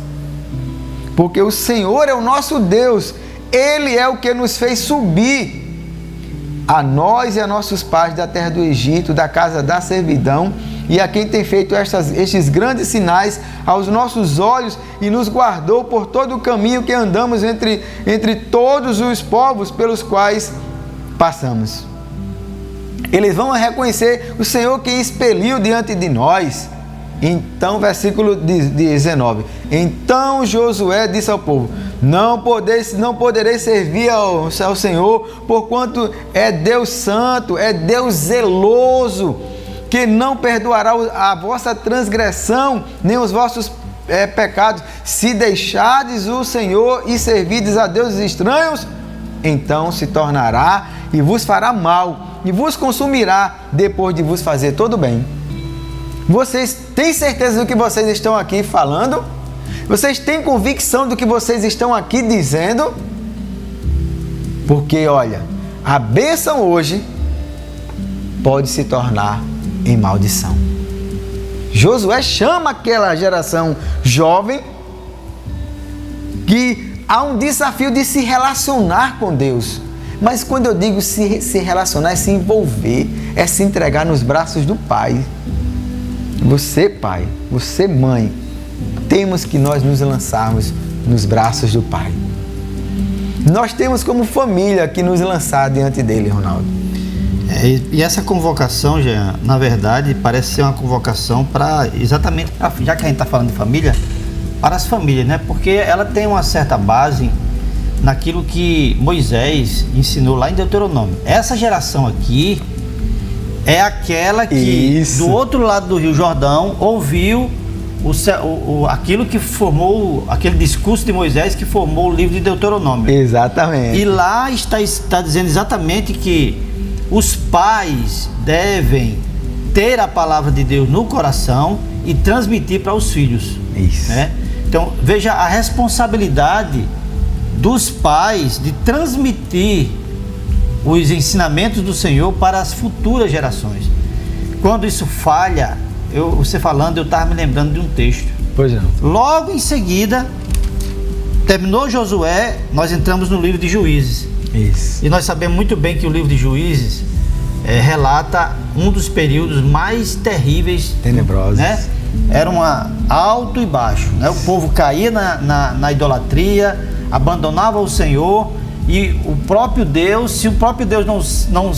Porque o Senhor é o nosso Deus, Ele é o que nos fez subir, a nós e a nossos pais, da terra do Egito, da casa da servidão, e a quem tem feito estes grandes sinais aos nossos olhos, e nos guardou por todo o caminho que andamos entre todos os povos pelos quais passamos. Eles vão reconhecer o Senhor que expeliu diante de nós. Então, versículo 19: então Josué disse ao povo: não podereis servir ao Senhor, porquanto é Deus santo, é Deus zeloso, que não perdoará a vossa transgressão, nem os vossos pecados. Se deixardes o Senhor e servirdes a deuses estranhos, então se tornará e vos fará mal, e vos consumirá depois de vos fazer todo bem. Vocês têm certeza do que vocês estão aqui falando? Vocês têm convicção do que vocês estão aqui dizendo? Porque, olha, a bênção hoje pode se tornar em maldição. Josué chama aquela geração jovem que há um desafio de se relacionar com Deus. Mas quando eu digo se relacionar, é se envolver, é se entregar nos braços do Pai. Você, pai, você, mãe, temos que nós nos lançarmos nos braços do Pai. Nós temos como família que nos lançar diante dele, Ronaldo. E essa convocação, Jean, na verdade, parece ser uma convocação para exatamente, já que a gente está falando de família, para as famílias, né? Porque ela tem uma certa base naquilo que Moisés ensinou lá em Deuteronômio. Essa geração aqui é aquela que, do outro lado do Rio Jordão, ouviu aquilo que formou, aquele discurso de Moisés que formou o livro de Deuteronômio. Exatamente. E lá está dizendo exatamente que os pais devem ter a palavra de Deus no coração e transmitir para os filhos. Isso. Né? Então, veja a responsabilidade dos pais de transmitir os ensinamentos do Senhor para as futuras gerações. Quando isso falha, você falando, eu estava me lembrando de um texto. Pois não. Logo em seguida, terminou Josué, nós entramos no livro de Juízes. Isso. E nós sabemos muito bem que o livro de Juízes relata um dos períodos mais terríveis, tenebrosos, né? Era alto e baixo, né? O povo caía na idolatria, abandonava o Senhor, e o próprio Deus, se o próprio Deus não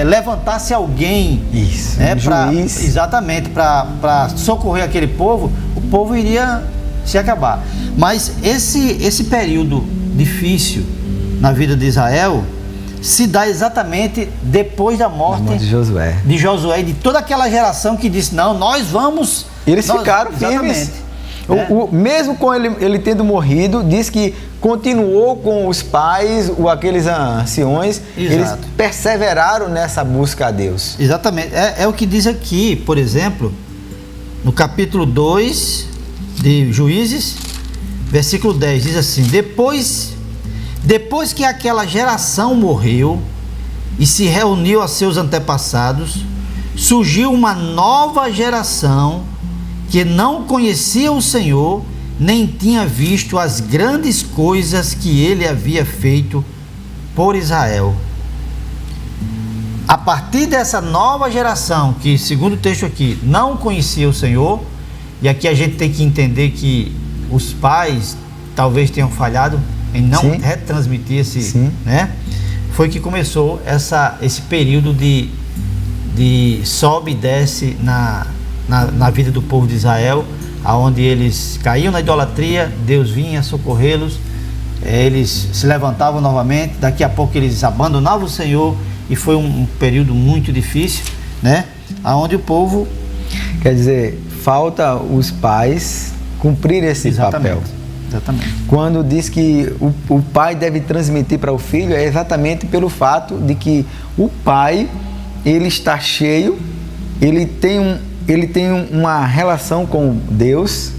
levantasse alguém, isso, né, juiz, exatamente, para socorrer aquele povo, o povo iria se acabar. Mas esse período difícil na vida de Israel se dá exatamente depois da morte de Josué e de toda aquela geração que disse: não, nós vamos... Eles ficaram firmes. Mesmo com ele tendo morrido, diz que continuou com os pais, aqueles anciões. Exato. Eles perseveraram nessa busca a Deus. Exatamente. É o que diz aqui, por exemplo, no capítulo 2 de Juízes, versículo 10, diz assim: Depois que aquela geração morreu e se reuniu a seus antepassados, surgiu uma nova geração que não conhecia o Senhor, nem tinha visto as grandes coisas que ele havia feito por Israel. A partir dessa nova geração, que segundo o texto aqui, não conhecia o Senhor, e aqui a gente tem que entender que os pais talvez tenham falhado em não retransmitir né? Foi que começou esse período de sobe e desce na vida do povo de Israel, aonde eles caíam na idolatria, Deus vinha socorrê-los, eles se levantavam novamente, daqui a pouco eles abandonavam o Senhor, e foi um período muito difícil, né? Aonde o povo Quer dizer, falta os pais cumprir esse papel. Exatamente. Quando diz que o pai deve transmitir para o filho, é exatamente pelo fato de que o pai, ele está cheio, ele tem uma relação com Deus,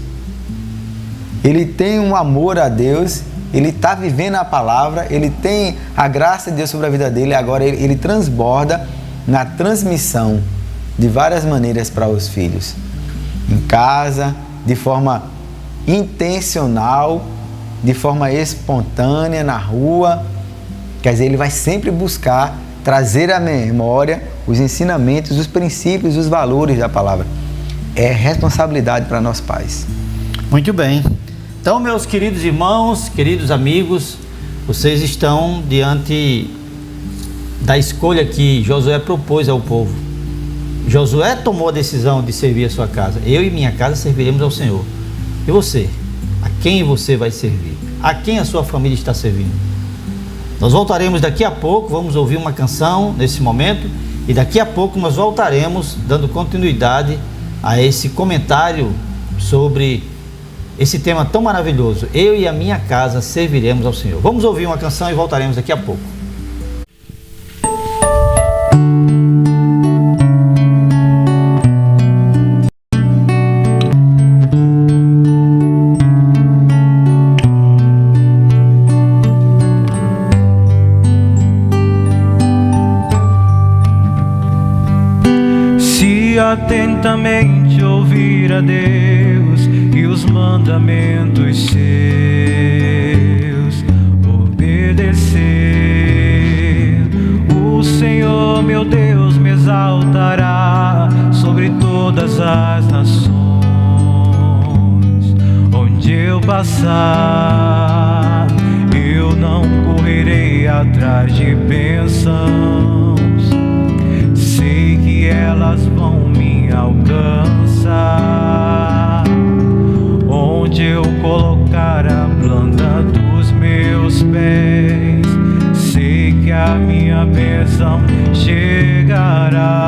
ele tem um amor a Deus, ele está vivendo a palavra, ele tem a graça de Deus sobre a vida dele, agora ele transborda na transmissão de várias maneiras para os filhos. Em casa, de forma intencional, de forma espontânea, na rua. Quer dizer, ele vai sempre buscar trazer à memória os ensinamentos, os princípios, os valores da palavra. É responsabilidade para nós pais. Muito bem. Então, meus queridos irmãos, queridos amigos, vocês estão diante da escolha que Josué propôs ao povo. Josué tomou a decisão de servir a sua casa. Eu e minha casa serviremos ao Senhor. E você? A quem você vai servir? A quem a sua família está servindo? Nós voltaremos daqui a pouco, vamos ouvir uma canção nesse momento e daqui a pouco nós voltaremos dando continuidade a esse comentário sobre esse tema tão maravilhoso. Eu e a minha casa serviremos ao Senhor. Vamos ouvir uma canção e voltaremos daqui a pouco. Atentamente ouvir a Deus e os mandamentos seus, obedecer. O Senhor meu Deus me exaltará sobre todas as nações. Onde eu passar, eu não correrei atrás de bênçãos. Sei que elas vão me alcançar. Onde eu colocar a planta dos meus pés, sei que a minha bênção chegará.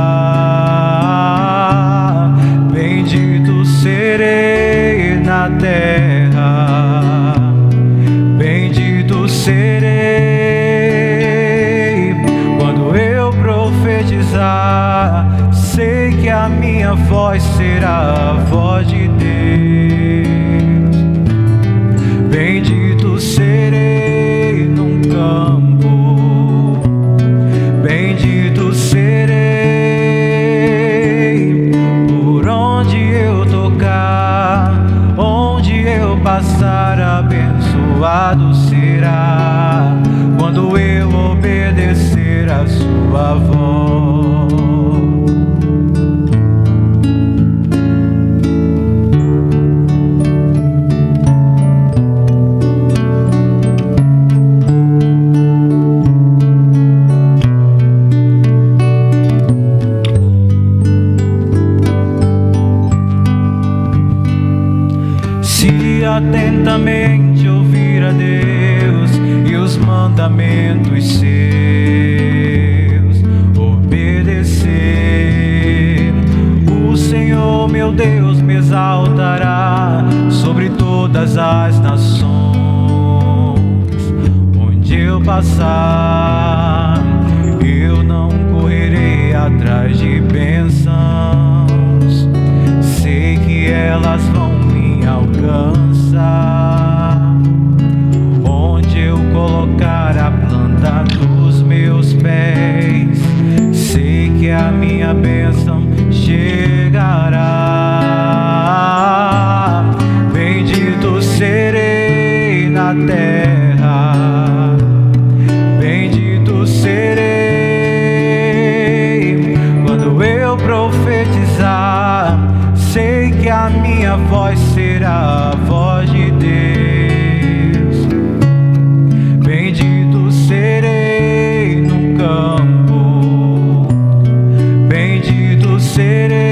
Bendito serei na terra, bendito serei quando eu profetizar. Sei que a minha voz será a voz de Deus. Bendito serei num campo, bendito serei por onde eu tocar, onde eu passar, abençoado será quando eu obedecer a sua voz. Atentamente ouvir a Deus e os mandamentos seus, obedecer. O Senhor meu Deus me exaltará sobre todas as nações. Onde eu passar, eu não correrei atrás de bênçãos. Sei que elas vão me alcançar. Onde eu colocar a planta dos meus pés, sei que a minha bênção chegará. Bendito serei na terra, bendito serei quando eu profetizar. Sei que a minha voz será a voz de Deus. Bendito serei no campo, bendito serei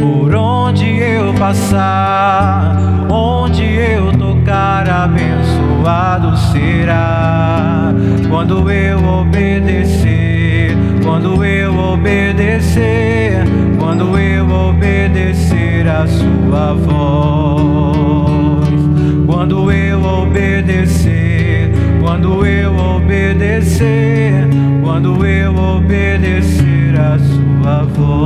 por onde eu passar, onde eu tocar, abençoado será quando eu obedecer, quando eu eu obedecer, quando eu obedecer a sua voz, quando eu obedecer, quando eu obedecer, quando eu obedecer a sua voz.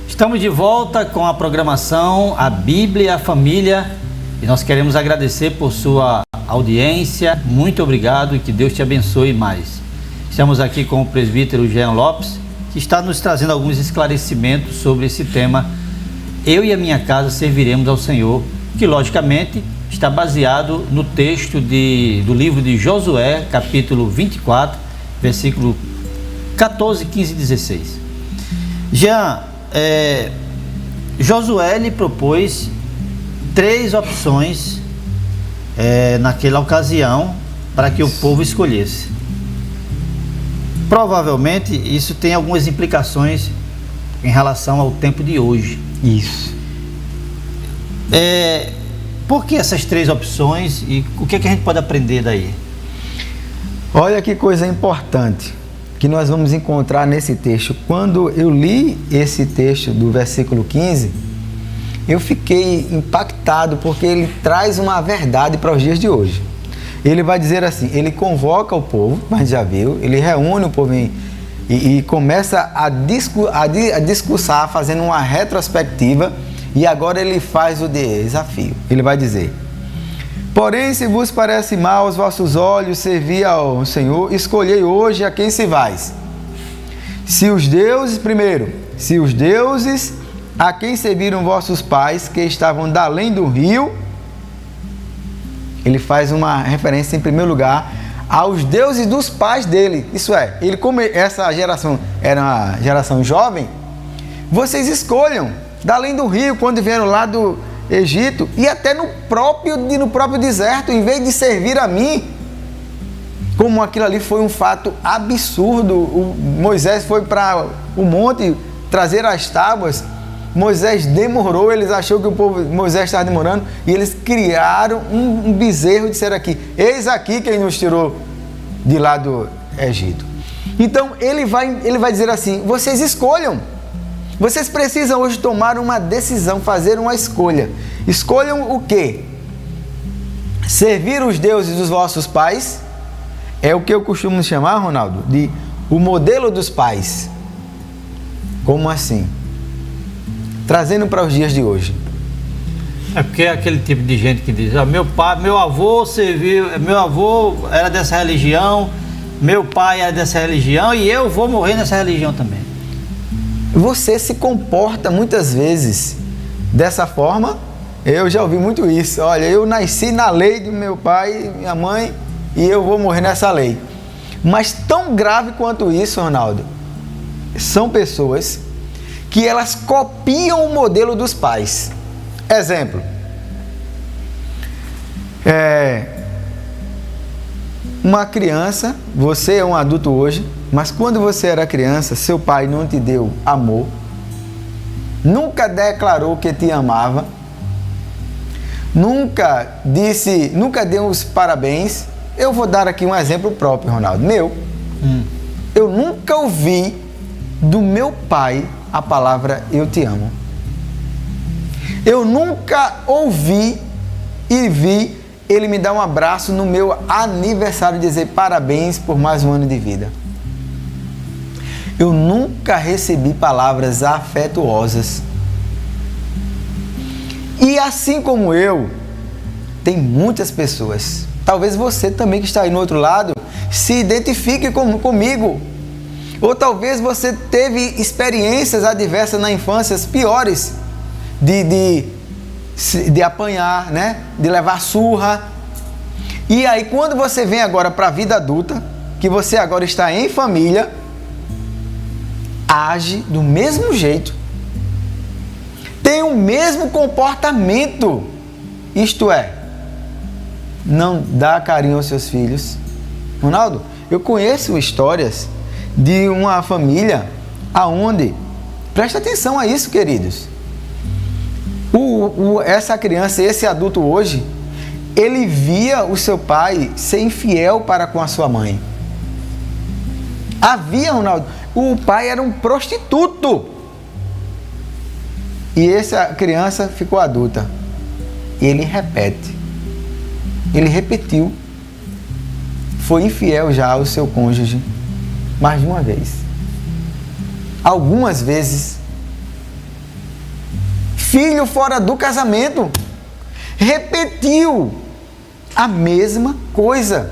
Estamos de volta com a programação A Bíblia e a Família e nós queremos agradecer por sua audiência. Muito obrigado e que Deus te abençoe mais. Estamos aqui com o presbítero Jean Lopes, que está nos trazendo alguns esclarecimentos sobre esse tema: eu e a minha casa serviremos ao Senhor, que logicamente está baseado no texto do livro de Josué, capítulo 24, versículo 14, 15 e 16. Jean, Josué lhe propôs 3 opções naquela ocasião para que o povo escolhesse. Provavelmente isso tem algumas implicações em relação ao tempo de hoje. Isso. Por que essas 3 opções e o que é que a gente pode aprender daí? Olha que coisa importante que nós vamos encontrar nesse texto. Quando eu li esse texto do versículo 15, eu fiquei impactado, porque ele traz uma verdade para os dias de hoje. Ele vai dizer assim, ele convoca o povo, mas já viu, ele reúne o povo e começa a discursar, fazendo uma retrospectiva, e agora ele faz o desafio. Ele vai dizer: porém, se vos parece mal aos vossos olhos servir ao Senhor, escolhei hoje a quem servais. Se os deuses a quem serviram vossos pais, que estavam da além do rio, ele faz uma referência em primeiro lugar aos deuses dos pais dele. Isso é, como essa geração era uma geração jovem, vocês escolham da além do rio, quando vieram lá do Egito, e até no próprio deserto, em vez de servir a mim. Como aquilo ali foi um fato absurdo. Moisés foi para o monte trazer as tábuas, Moisés demorou, eles acharam que Moisés estava demorando, e eles criaram um bezerro e disseram aqui: eis aqui quem nos tirou de lá do Egito. Então ele vai dizer assim: vocês escolham. Vocês precisam hoje tomar uma decisão, fazer uma escolha. Escolham o quê? Servir os deuses dos vossos pais, é o que eu costumo chamar, Ronaldo, de o modelo dos pais. Como assim? Trazendo para os dias de hoje. É porque é aquele tipo de gente que diz: meu avô era dessa religião, meu pai era dessa religião e eu vou morrer nessa religião também. Você se comporta muitas vezes dessa forma. Eu já ouvi muito isso. Olha, eu nasci na lei de meu pai e minha mãe e eu vou morrer nessa lei. Mas tão grave quanto isso, Ronaldo, são pessoas que elas copiam o modelo dos pais. Exemplo. Uma criança, você é um adulto hoje, mas quando você era criança, seu pai não te deu amor, nunca declarou que te amava, nunca deu os parabéns. Eu vou dar aqui um exemplo próprio, Ronaldo, meu. Eu nunca ouvi do meu pai a palavra eu te amo. Eu nunca ouvi e vi ele me dar um abraço no meu aniversário e dizer parabéns por mais um ano de vida. Eu nunca recebi palavras afetuosas. E assim como eu, tem muitas pessoas, talvez você também que está aí no outro lado, se identifique comigo. Ou talvez você teve experiências adversas na infância, piores, de apanhar, né? De levar surra. E aí quando você vem agora para a vida adulta, que você agora está em família, age do mesmo jeito, tem o mesmo comportamento. Isto é, não dá carinho aos seus filhos? Ronaldo, eu conheço histórias de uma família aonde, presta atenção a isso, queridos, essa criança, esse adulto hoje, ele via o seu pai ser infiel para com a sua mãe. Havia, Ronaldo, o pai era um prostituto. E essa criança ficou adulta. E ele repete. Ele repetiu. Foi infiel já ao seu cônjuge mais de uma vez. Algumas vezes. Filho fora do casamento. Repetiu a mesma coisa.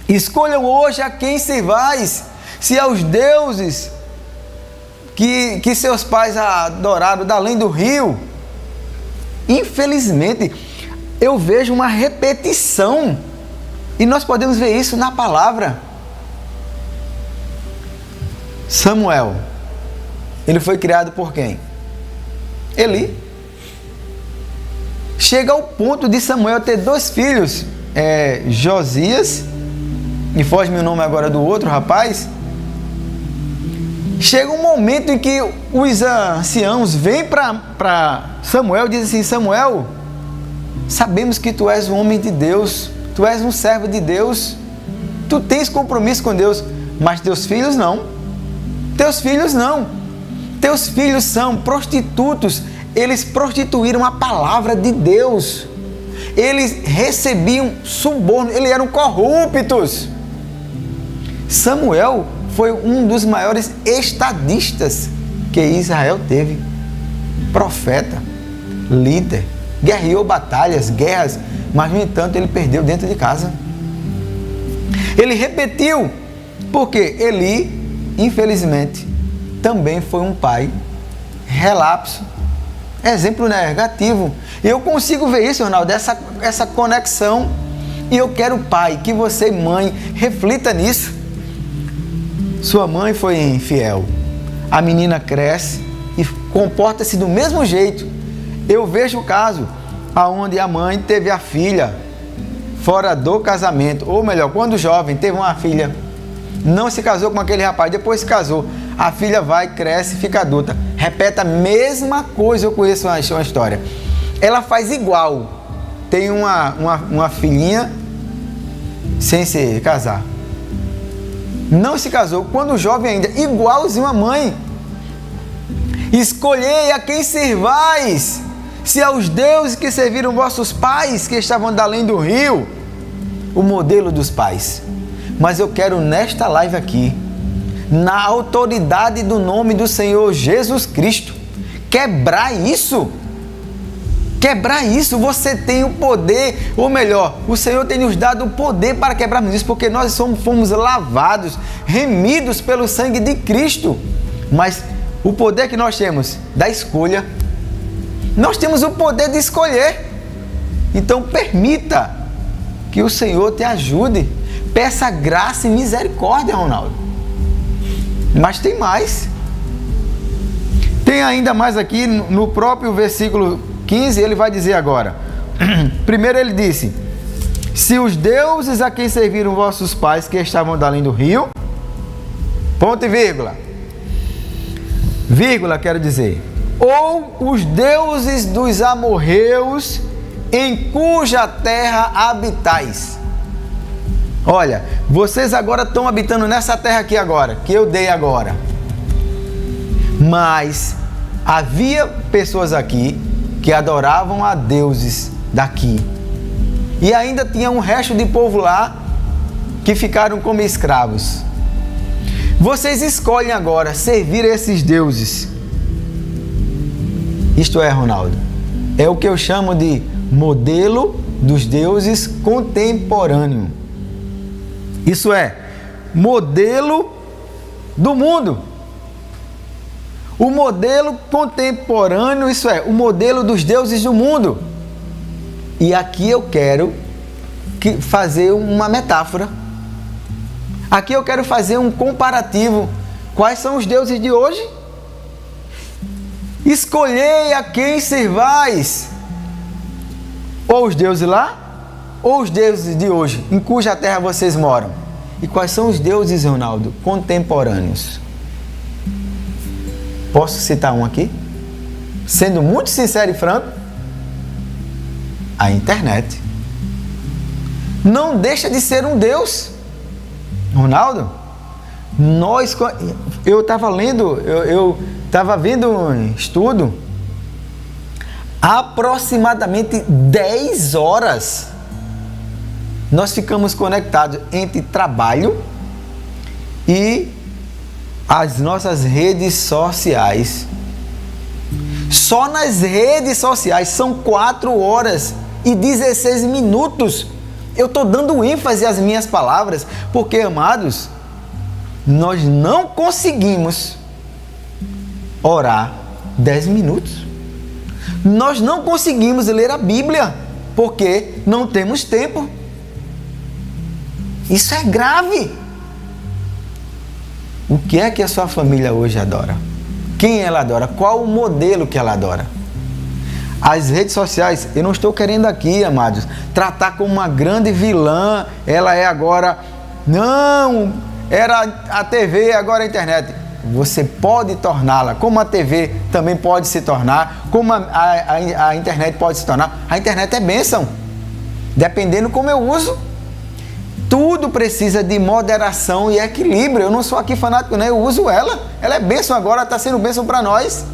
Escolham hoje a quem servais, se aos deuses que seus pais adoraram da além do rio. Infelizmente, eu vejo uma repetição, e nós podemos ver isso na palavra. Samuel, ele foi criado por quem? Eli. Chega ao ponto de Samuel ter 2 filhos, Josias, e foge-me o nome agora do outro rapaz. Chega um momento em que os anciãos vêm para Samuel e dizem assim: Samuel, sabemos que tu és um homem de Deus, tu és um servo de Deus, tu tens compromisso com Deus, mas teus filhos não. Teus filhos não. Teus filhos são prostitutos. Eles prostituíram a palavra de Deus. Eles recebiam suborno, eles eram corruptos. Samuel foi um dos maiores estadistas que Israel teve. Profeta, líder, guerreou batalhas, guerras, mas no entanto ele perdeu dentro de casa. Ele repetiu, porque Eli, infelizmente, também foi um pai relapso, exemplo negativo. E eu consigo ver isso, Ronaldo, essa conexão. E eu quero, pai, que você, mãe, reflita nisso. Sua mãe foi infiel. A menina cresce e comporta-se do mesmo jeito. Eu vejo o caso onde a mãe teve a filha fora do casamento. Ou melhor, quando jovem, teve uma filha. Não se casou com aquele rapaz, depois se casou. A filha vai, cresce, fica adulta. Repete a mesma coisa. Eu conheço uma história. Ela faz igual. Tem uma filhinha sem se casar. Não se casou, quando jovem ainda, igualzinho a mãe. Escolhei a quem servais, se aos deuses que serviram vossos pais, que estavam da além do rio. O modelo dos pais. Mas eu quero nesta live aqui, na autoridade do nome do Senhor Jesus Cristo, quebrar isso. Quebrar isso. Você tem o poder, ou melhor, o Senhor tem nos dado o poder para quebrarmos isso, porque nós fomos lavados, remidos pelo sangue de Cristo. Mas o poder que nós temos da escolha, nós temos o poder de escolher. Então permita que o Senhor te ajude. Peça graça e misericórdia, Ronaldo. Mas tem mais. Tem ainda mais aqui no próprio versículo 15, ele vai dizer agora. Primeiro ele disse: se os deuses a quem serviram vossos pais que estavam da além do rio, ponto e vírgula. Vírgula, quero dizer, ou os deuses dos amorreus em cuja terra habitais. Olha, vocês agora estão habitando nessa terra aqui agora, que eu dei agora. Mas havia pessoas aqui que adoravam a deuses daqui. E ainda tinha um resto de povo lá que ficaram como escravos. Vocês escolhem agora servir esses deuses. Isto é, Ronaldo, é o que eu chamo de modelo dos deuses contemporâneo. Isso é, modelo do mundo. O modelo contemporâneo, isso é, o modelo dos deuses do mundo. E aqui eu quero fazer uma metáfora. Aqui eu quero fazer um comparativo. Quais são os deuses de hoje? Escolhei a quem servais. Ou os deuses lá, ou os deuses de hoje, em cuja terra vocês moram? E quais são os deuses, Ronaldo, contemporâneos? Posso citar um aqui? Sendo muito sincero e franco, a internet. Não deixa de ser um Deus. Ronaldo, eu estava lendo, eu estava vendo um estudo, aproximadamente 10 horas nós ficamos conectados entre trabalho e as nossas redes sociais. Só nas redes sociais são 4 horas e 16 minutos. Eu estou dando ênfase às minhas palavras, porque, amados, nós não conseguimos orar 10 minutos. Nós não conseguimos ler a Bíblia, porque não temos tempo. Isso é grave. O que é que a sua família hoje adora? Quem ela adora? Qual o modelo que ela adora? As redes sociais, eu não estou querendo aqui, amados, tratar como uma grande vilã. Ela é agora... Não, era a TV, agora a internet. Você pode torná-la, como a TV também pode se tornar, como a internet pode se tornar. A internet é bênção, dependendo como eu uso. Tudo precisa de moderação e equilíbrio. Eu não sou aqui fanático, né? Eu uso ela. Ela é bênção agora, está sendo bênção para nós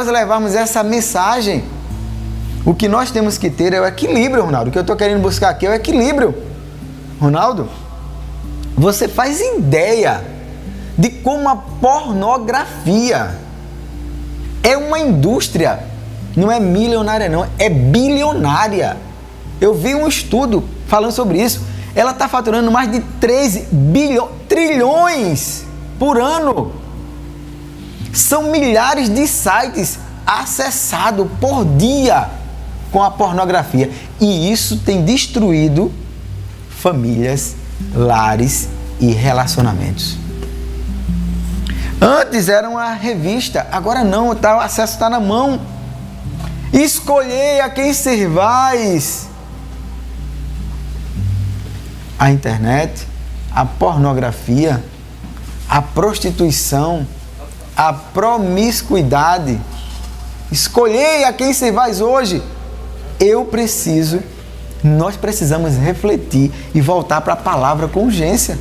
levarmos essa mensagem. O que nós temos que ter é o equilíbrio, Ronaldo. O que eu estou querendo buscar aqui é o equilíbrio. Ronaldo, você faz ideia de como a pornografia é uma indústria, não é milionária não, é bilionária. Eu vi um estudo falando sobre isso. Ela está faturando mais de 13 trilhões por ano. São milhares de sites acessados por dia com a pornografia. E isso tem destruído famílias, lares e relacionamentos. Antes era uma revista, agora não, o acesso está na mão. Escolhei a quem servais. A internet, a pornografia, a prostituição, a promiscuidade. Escolhei a quem servais hoje. Nós precisamos refletir e voltar para a palavra com urgência.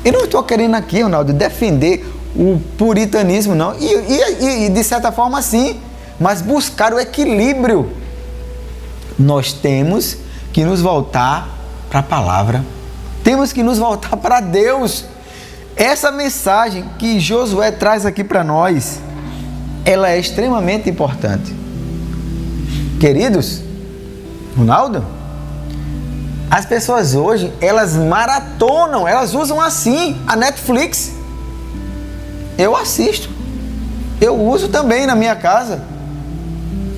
Eu não estou querendo aqui, Ronaldo, defender o puritanismo, não. E de certa forma sim, mas buscar o equilíbrio. Nós temos que nos voltar para a palavra. Temos que nos voltar para Deus. Essa mensagem que Josué traz aqui para nós, ela é extremamente importante. Queridos, Ronaldo, as pessoas hoje, elas maratonam, elas usam assim a Netflix. Eu assisto, eu uso também na minha casa,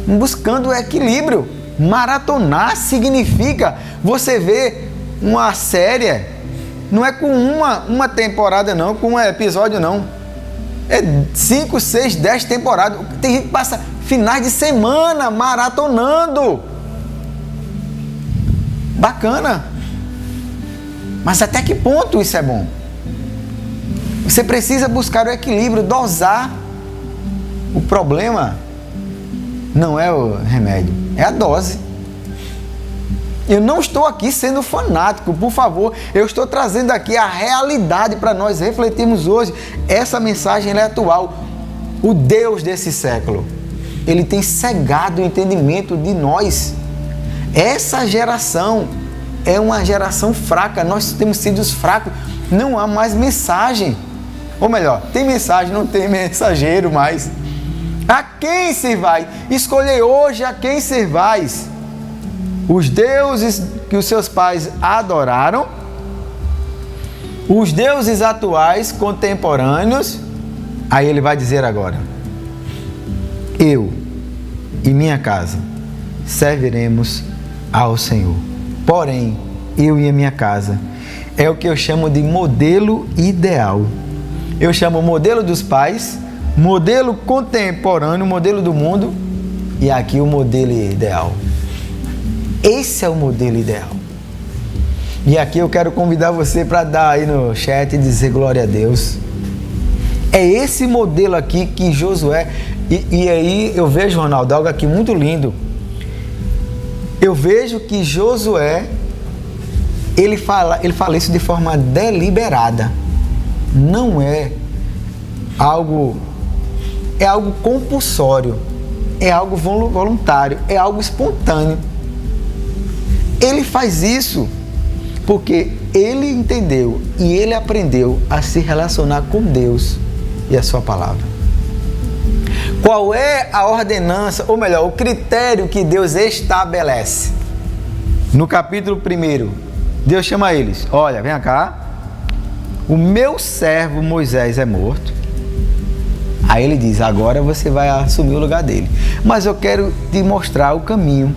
buscando o equilíbrio. Maratonar significa você ver uma série, não é com uma temporada não, com um episódio não. É 5, 6, 10 temporadas. Tem gente que passa finais de semana maratonando. Bacana. Mas até que ponto isso é bom? Você precisa buscar o equilíbrio, dosar. O problema não é o remédio, é a dose. Eu não estou aqui sendo fanático, por favor. Eu estou trazendo aqui a realidade para nós refletirmos hoje. Essa mensagem ela é atual. O Deus desse século, ele tem cegado o entendimento de nós. Essa geração é uma geração fraca. Nós temos sido os fracos. Não há mais mensagem. Ou melhor, tem mensagem, não tem mensageiro mais. A quem servais? Escolhei hoje a quem servais. Os deuses que os seus pais adoraram, os deuses atuais, contemporâneos. Aí ele vai dizer agora: eu e minha casa serviremos ao Senhor. Porém, eu e a minha casa é o que eu chamo de modelo ideal. Eu chamo modelo dos pais, modelo contemporâneo, modelo do mundo, e aqui o modelo ideal. Esse é o modelo ideal. E aqui eu quero convidar você para dar aí no chat e dizer glória a Deus. É esse modelo aqui que Josué... E aí eu vejo, Ronaldo, algo aqui muito lindo. Eu vejo que Josué, ele fala isso de forma deliberada. Não é algo... É algo compulsório. É algo voluntário. É algo espontâneo. Ele faz isso porque ele entendeu e ele aprendeu a se relacionar com Deus e a sua palavra. Qual é a ordenança, ou melhor, o critério que Deus estabelece? No capítulo 1, Deus chama eles: olha, vem cá, o meu servo Moisés é morto. Aí ele diz: agora você vai assumir o lugar dele. Mas eu quero te mostrar o caminho.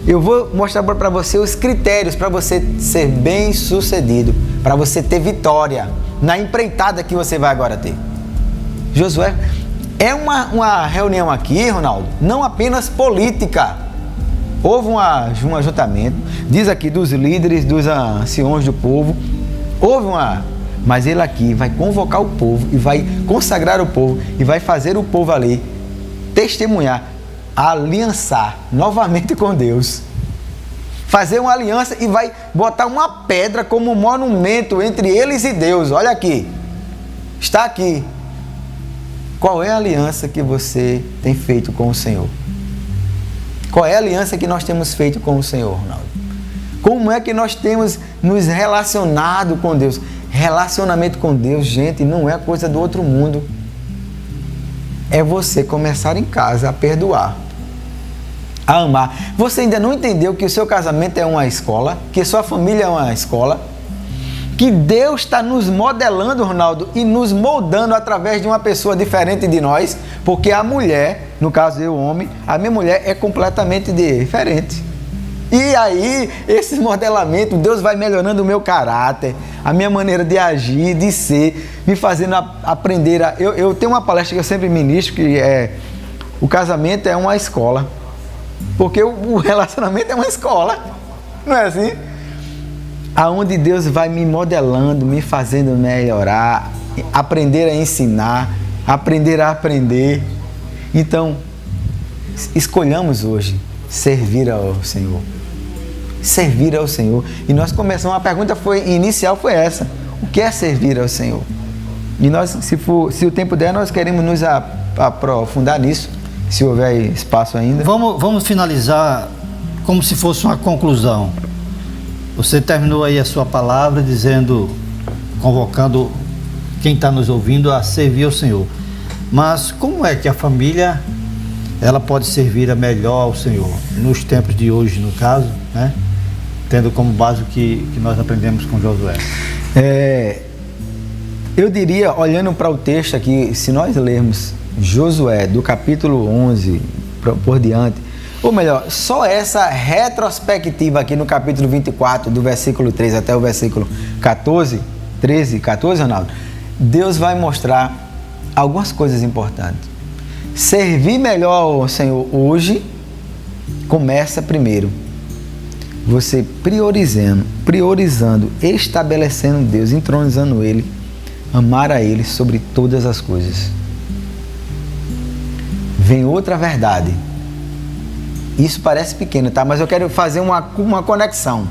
Eu vou mostrar para você os critérios para você ser bem sucedido, para você ter vitória na empreitada que você vai agora ter. Josué, é uma reunião aqui, Ronaldo, não apenas política. Houve um ajuntamento, diz aqui, dos líderes, dos anciões do povo. Mas ele aqui vai convocar o povo e vai consagrar o povo e vai fazer o povo ali testemunhar, aliançar novamente com Deus. Fazer uma aliança e vai botar uma pedra como monumento entre eles e Deus. Olha aqui, está aqui. Qual é a aliança que você tem feito com o Senhor? Qual é a aliança que nós temos feito com o Senhor, Ronaldo? Como é que nós temos nos relacionado com Deus? Relacionamento com Deus, gente, não é coisa do outro mundo. É você começar em casa a perdoar, a amar. Você ainda não entendeu que o seu casamento é uma escola, que sua família é uma escola, que Deus está nos modelando, Ronaldo, e nos moldando através de uma pessoa diferente de nós, porque a mulher, no caso eu, homem, a minha mulher é completamente diferente. E aí, esse modelamento, Deus vai melhorando o meu caráter, a minha maneira de agir, de ser, me fazendo aprender a... Eu tenho uma palestra que eu sempre ministro, que é: o casamento é uma escola. Porque o relacionamento é uma escola, não é assim? Aonde Deus vai me modelando, me fazendo melhorar, aprender a ensinar, aprender a aprender. Então, escolhamos hoje servir ao Senhor. Servir ao Senhor. E nós começamos, a pergunta inicial foi essa: o que é servir ao Senhor? E nós, se o tempo der, nós queremos nos aprofundar nisso, se houver espaço ainda. Vamos finalizar como se fosse uma conclusão. Você terminou aí a sua palavra convocando quem está nos ouvindo a servir ao Senhor. Mas como é que a família ela pode servir melhor ao Senhor nos tempos de hoje, no caso, né? Tendo como base o que nós aprendemos com Josué? Eu diria, olhando para o texto aqui, se nós lermos Josué do capítulo 11 por diante, ou melhor, só essa retrospectiva aqui no capítulo 24, do versículo 3 até o versículo 14, Ronaldo, Deus vai mostrar algumas coisas importantes. Servir melhor ao Senhor hoje começa primeiro você priorizando, estabelecendo Deus, entronizando Ele, amar a Ele sobre todas as coisas. Vem outra verdade. Isso parece pequeno, tá? Mas eu quero fazer uma conexão.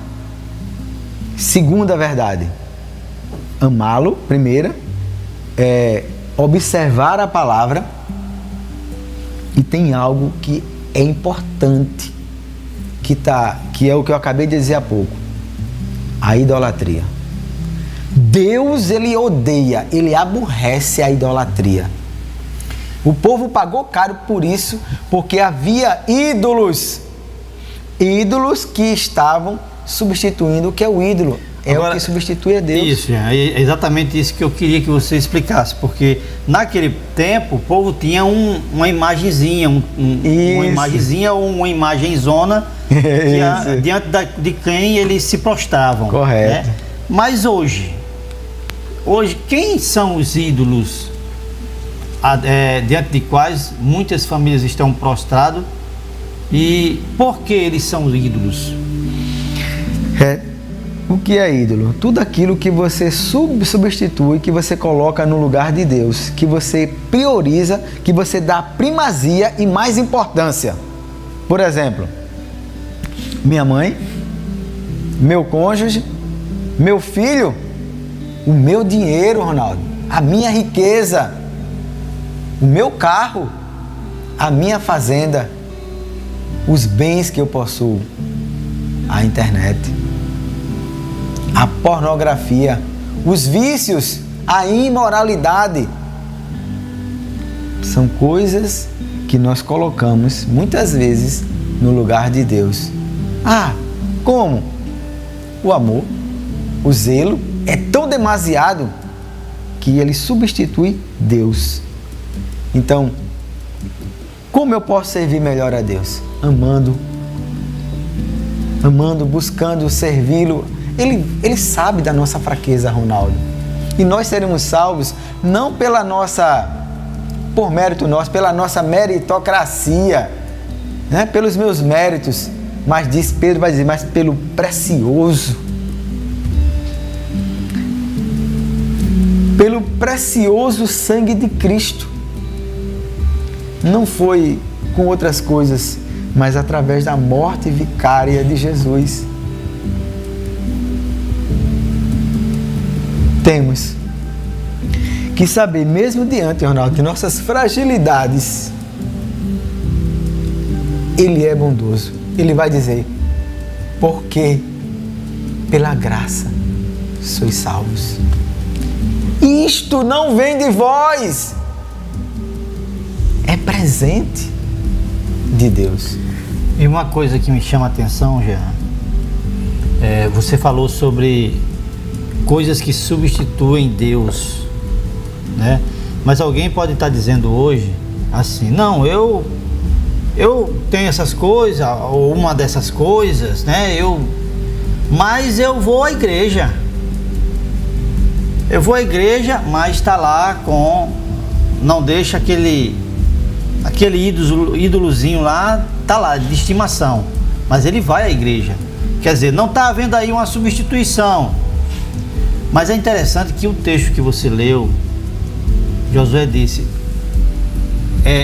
Segunda verdade: amá-lo, primeira, observar a palavra. E tem algo que é importante, que é o que eu acabei de dizer há pouco: a idolatria. Deus, ele odeia, ele aborrece a idolatria. O povo pagou caro por isso, porque havia ídolos que estavam substituindo o que é o ídolo. Agora, o que substitui a Deus. Isso, é exatamente isso que eu queria que você explicasse, porque naquele tempo o povo tinha uma imagenzinha, uma imagenzinha ou uma imagenzona diante de quem eles se prostravam. Correto. Né? Mas hoje, quem são os ídolos diante de quais muitas famílias estão prostradas E por que eles são ídolos? O que é ídolo? Tudo aquilo que você substitui, que você coloca no lugar de Deus, que você prioriza, que você dá primazia e mais importância. Por exemplo, minha mãe, meu cônjuge, meu filho, o meu dinheiro, Ronaldo, a minha riqueza, o meu carro, a minha fazenda, os bens que eu possuo, a internet, a pornografia, os vícios, a imoralidade. São coisas que nós colocamos muitas vezes no lugar de Deus. Como? O amor, o zelo é tão demasiado que ele substitui Deus. Então, como eu posso servir melhor a Deus? Amando, buscando servi-lo. Ele sabe da nossa fraqueza, Ronaldo. E nós seremos salvos não por mérito nosso, pela nossa meritocracia, né? Pelos meus méritos, mas diz Pedro, vai dizer, mas pelo precioso sangue de Cristo. Não foi com outras coisas, mas através da morte vicária de Jesus. Temos que saber, mesmo diante, Ronaldo, de nossas fragilidades, Ele é bondoso. Ele vai dizer, porque pela graça sois salvos. Isto não vem de vós, é presente de Deus. E uma coisa que me chama a atenção, Jean, você falou sobre coisas que substituem Deus, né? Mas alguém pode estar dizendo hoje assim, não, eu tenho essas coisas, ou uma dessas coisas, né? Mas eu vou à igreja. Eu vou à igreja, mas está lá não deixa aquele ídolozinho lá, está lá, de estimação. Mas ele vai à igreja. Quer dizer, não está havendo aí uma substituição. Mas é interessante que o texto que você leu, Josué disse,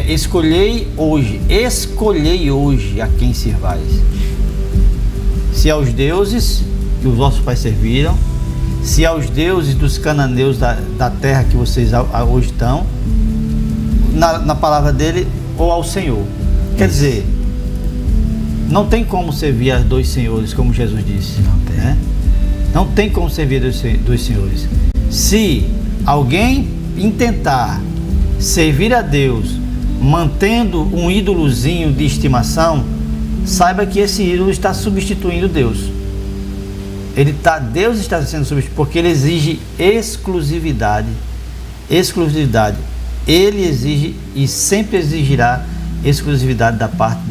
escolhei hoje a quem servais. Se aos deuses que os vossos pais serviram, se aos deuses dos cananeus da terra que vocês hoje estão, na palavra dele, ou ao Senhor. Quer dizer, não tem como servir a dois senhores, como Jesus disse. Não tem. Né? Não tem como servir dois senhores. Se alguém intentar servir a Deus mantendo um ídolozinho de estimação, saiba que esse ídolo está substituindo Deus. Deus está sendo substituído porque ele exige exclusividade. Ele exige e sempre exigirá exclusividade da parte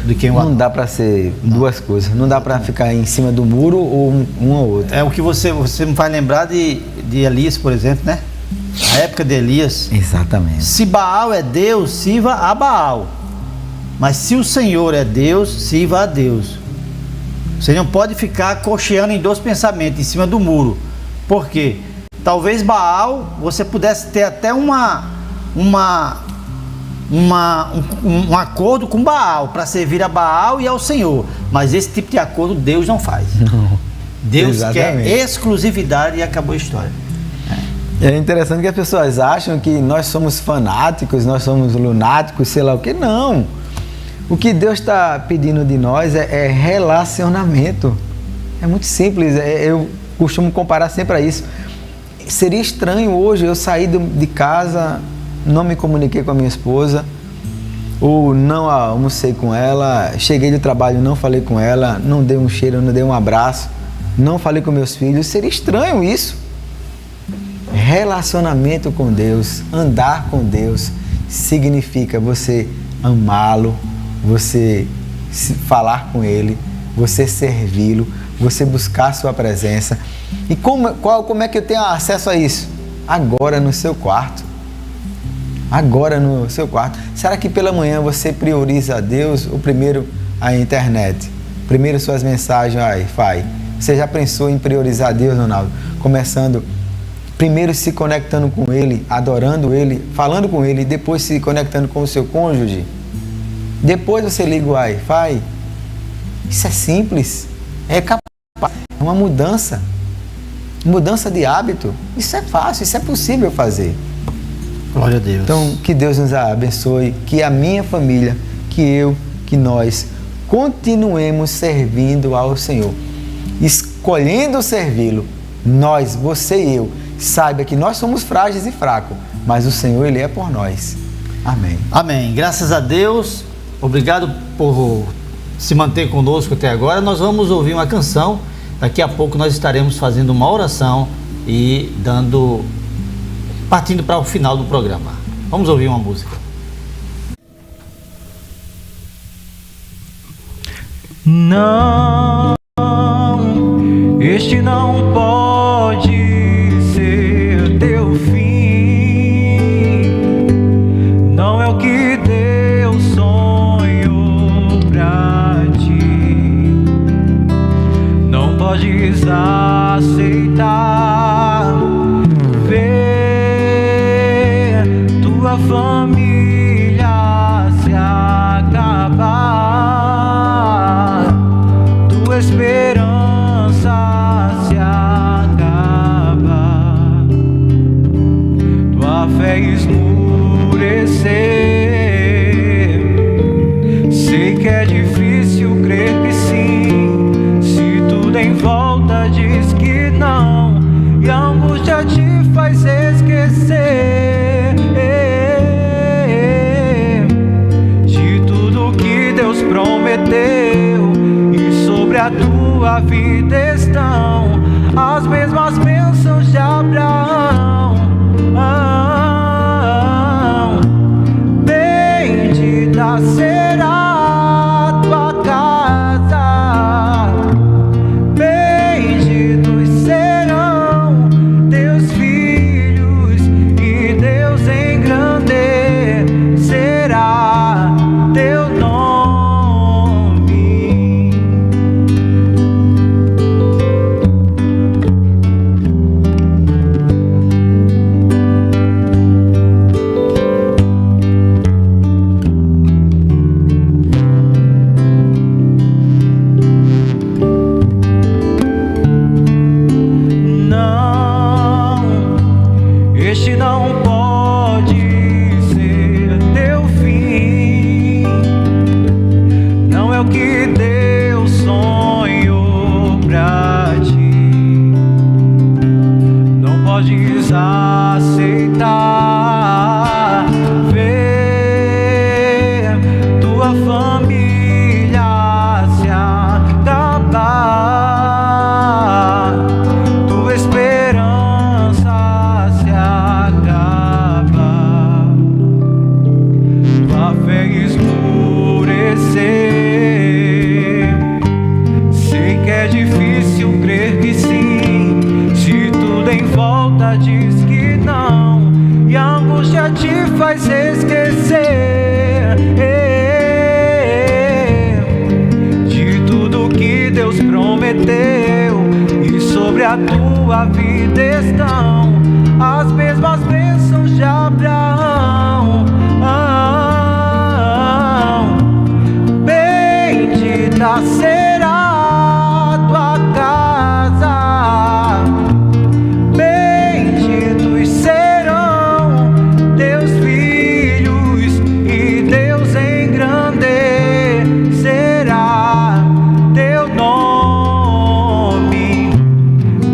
de quem o adora. Não dá para ser duas coisas. Não dá para ficar em cima do muro ou um ou outro. É o que você me faz lembrar de Elias, por exemplo, né? A época de Elias. Exatamente. Se Baal é Deus, sirva a Baal. Mas se o Senhor é Deus, sirva a Deus. Você não pode ficar cocheando em dois pensamentos em cima do muro. Por quê? Talvez Baal, você pudesse ter até um acordo com Baal, para servir a Baal e ao Senhor. Mas esse tipo de acordo Deus não faz. Não. Deus Exatamente. quer exclusividade e acabou a história. É interessante que as pessoas acham que nós somos fanáticos, nós somos lunáticos, sei lá o que. Não. O que Deus está pedindo de nós é relacionamento. É muito simples. Eu costumo comparar sempre a isso. Seria estranho hoje eu sair de casa, não me comuniquei com a minha esposa, ou não almocei com ela, cheguei do trabalho, não falei com ela, não dei um cheiro, não dei um abraço, não falei com meus filhos. Seria estranho isso. Relacionamento com Deus, andar com Deus, significa você amá-lo, você falar com Ele, você servi-lo, você buscar a sua presença. E como é que eu tenho acesso a isso? Agora no seu quarto. agora no seu quarto. Será que pela manhã você prioriza a Deus ou primeiro a internet? Primeiro suas mensagens, Wi-Fi? Você já pensou em priorizar a Deus, Ronaldo? Começando, primeiro se conectando com Ele, adorando Ele, falando com Ele, depois se conectando com o seu cônjuge. Depois você liga o Wi-Fi. Isso é simples, é capaz, é uma mudança de hábito. Isso é fácil, isso é possível fazer. Glória a Deus. Então, que Deus nos abençoe, que a minha família, que nós continuemos servindo ao Senhor, escolhendo servi-lo. Nós, você e eu, saiba que nós somos frágeis e fracos, mas o Senhor, Ele é por nós. Amém. Amém. Graças a Deus. Obrigado por se manter conosco até agora. Nós vamos ouvir uma canção. Daqui a pouco nós estaremos fazendo uma oração e partindo para o final do programa. Vamos ouvir uma música. Não, este não pode ser teu fim. Não é o que Deus sonhou pra ti. Não podes aceitar ver tua família se acabar, tua esperança se acabar, tua fé esmurecer. Sei que é difícil crer que sim, se tudo em volta diz que não, e a angústia te faz esquecer de tudo que Deus prometeu, e sobre a tua vida estão as mesmas bênçãos de Abraão. Bendita será a tua casa, benditos serão teus filhos, e Deus engrandecerá teu nome. Não, este não pode ser teu fim. Não é o que Deus sonhou pra ti. Não podes aceitar ver tua família se acabar, tua esperança se acabar, tua fé esmurecer. Sei que é difícil crer que sim, se tudo em volta diz que não, e a angústia te faz esquecer de tudo que Deus prometeu, e sobre a tua vida estão as mesmas bênçãos de Abraão. Bendita será a tua casa, benditos serão teus filhos, e Deus engrandecerá teu nome.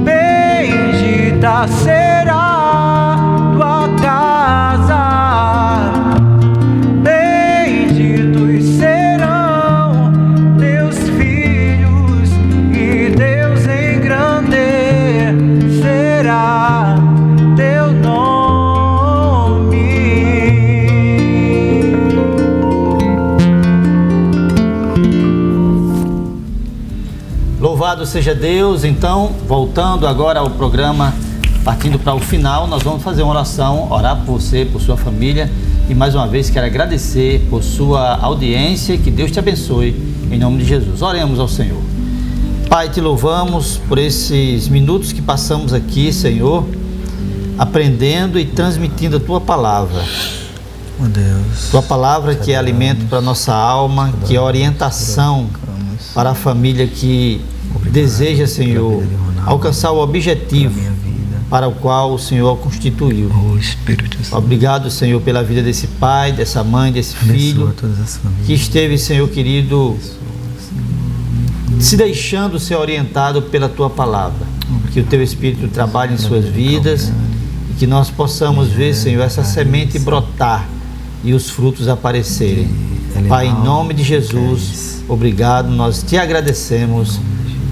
Bendita será tua casa, benditos serão teus filhos, e Deus engrandecerá teu nome. Louvado seja Deus. Então, voltando agora ao programa partindo para o final, nós vamos fazer uma oração, orar por você, por sua família. E mais uma vez quero agradecer por sua audiência e que Deus te abençoe, em nome de Jesus. Oremos ao Senhor. Pai, te louvamos por esses minutos que passamos aqui, Senhor, aprendendo e transmitindo a Tua palavra. Oh Deus. Tua palavra que é alimento para a nossa alma, que é orientação para a família que deseja, Senhor, alcançar o objetivo para o qual o Senhor constituiu. Obrigado, Senhor, pela vida desse pai, dessa mãe, desse filho, que esteve, Senhor querido, se deixando ser orientado pela Tua palavra. Que o Teu Espírito trabalhe em suas vidas e que nós possamos ver, Senhor, essa semente brotar e os frutos aparecerem. Pai, em nome de Jesus, obrigado, nós te agradecemos.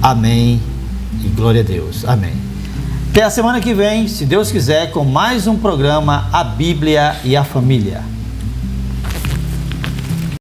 Amém e glória a Deus. Amém. Até a semana que vem, se Deus quiser, com mais um programa A Bíblia e a Família.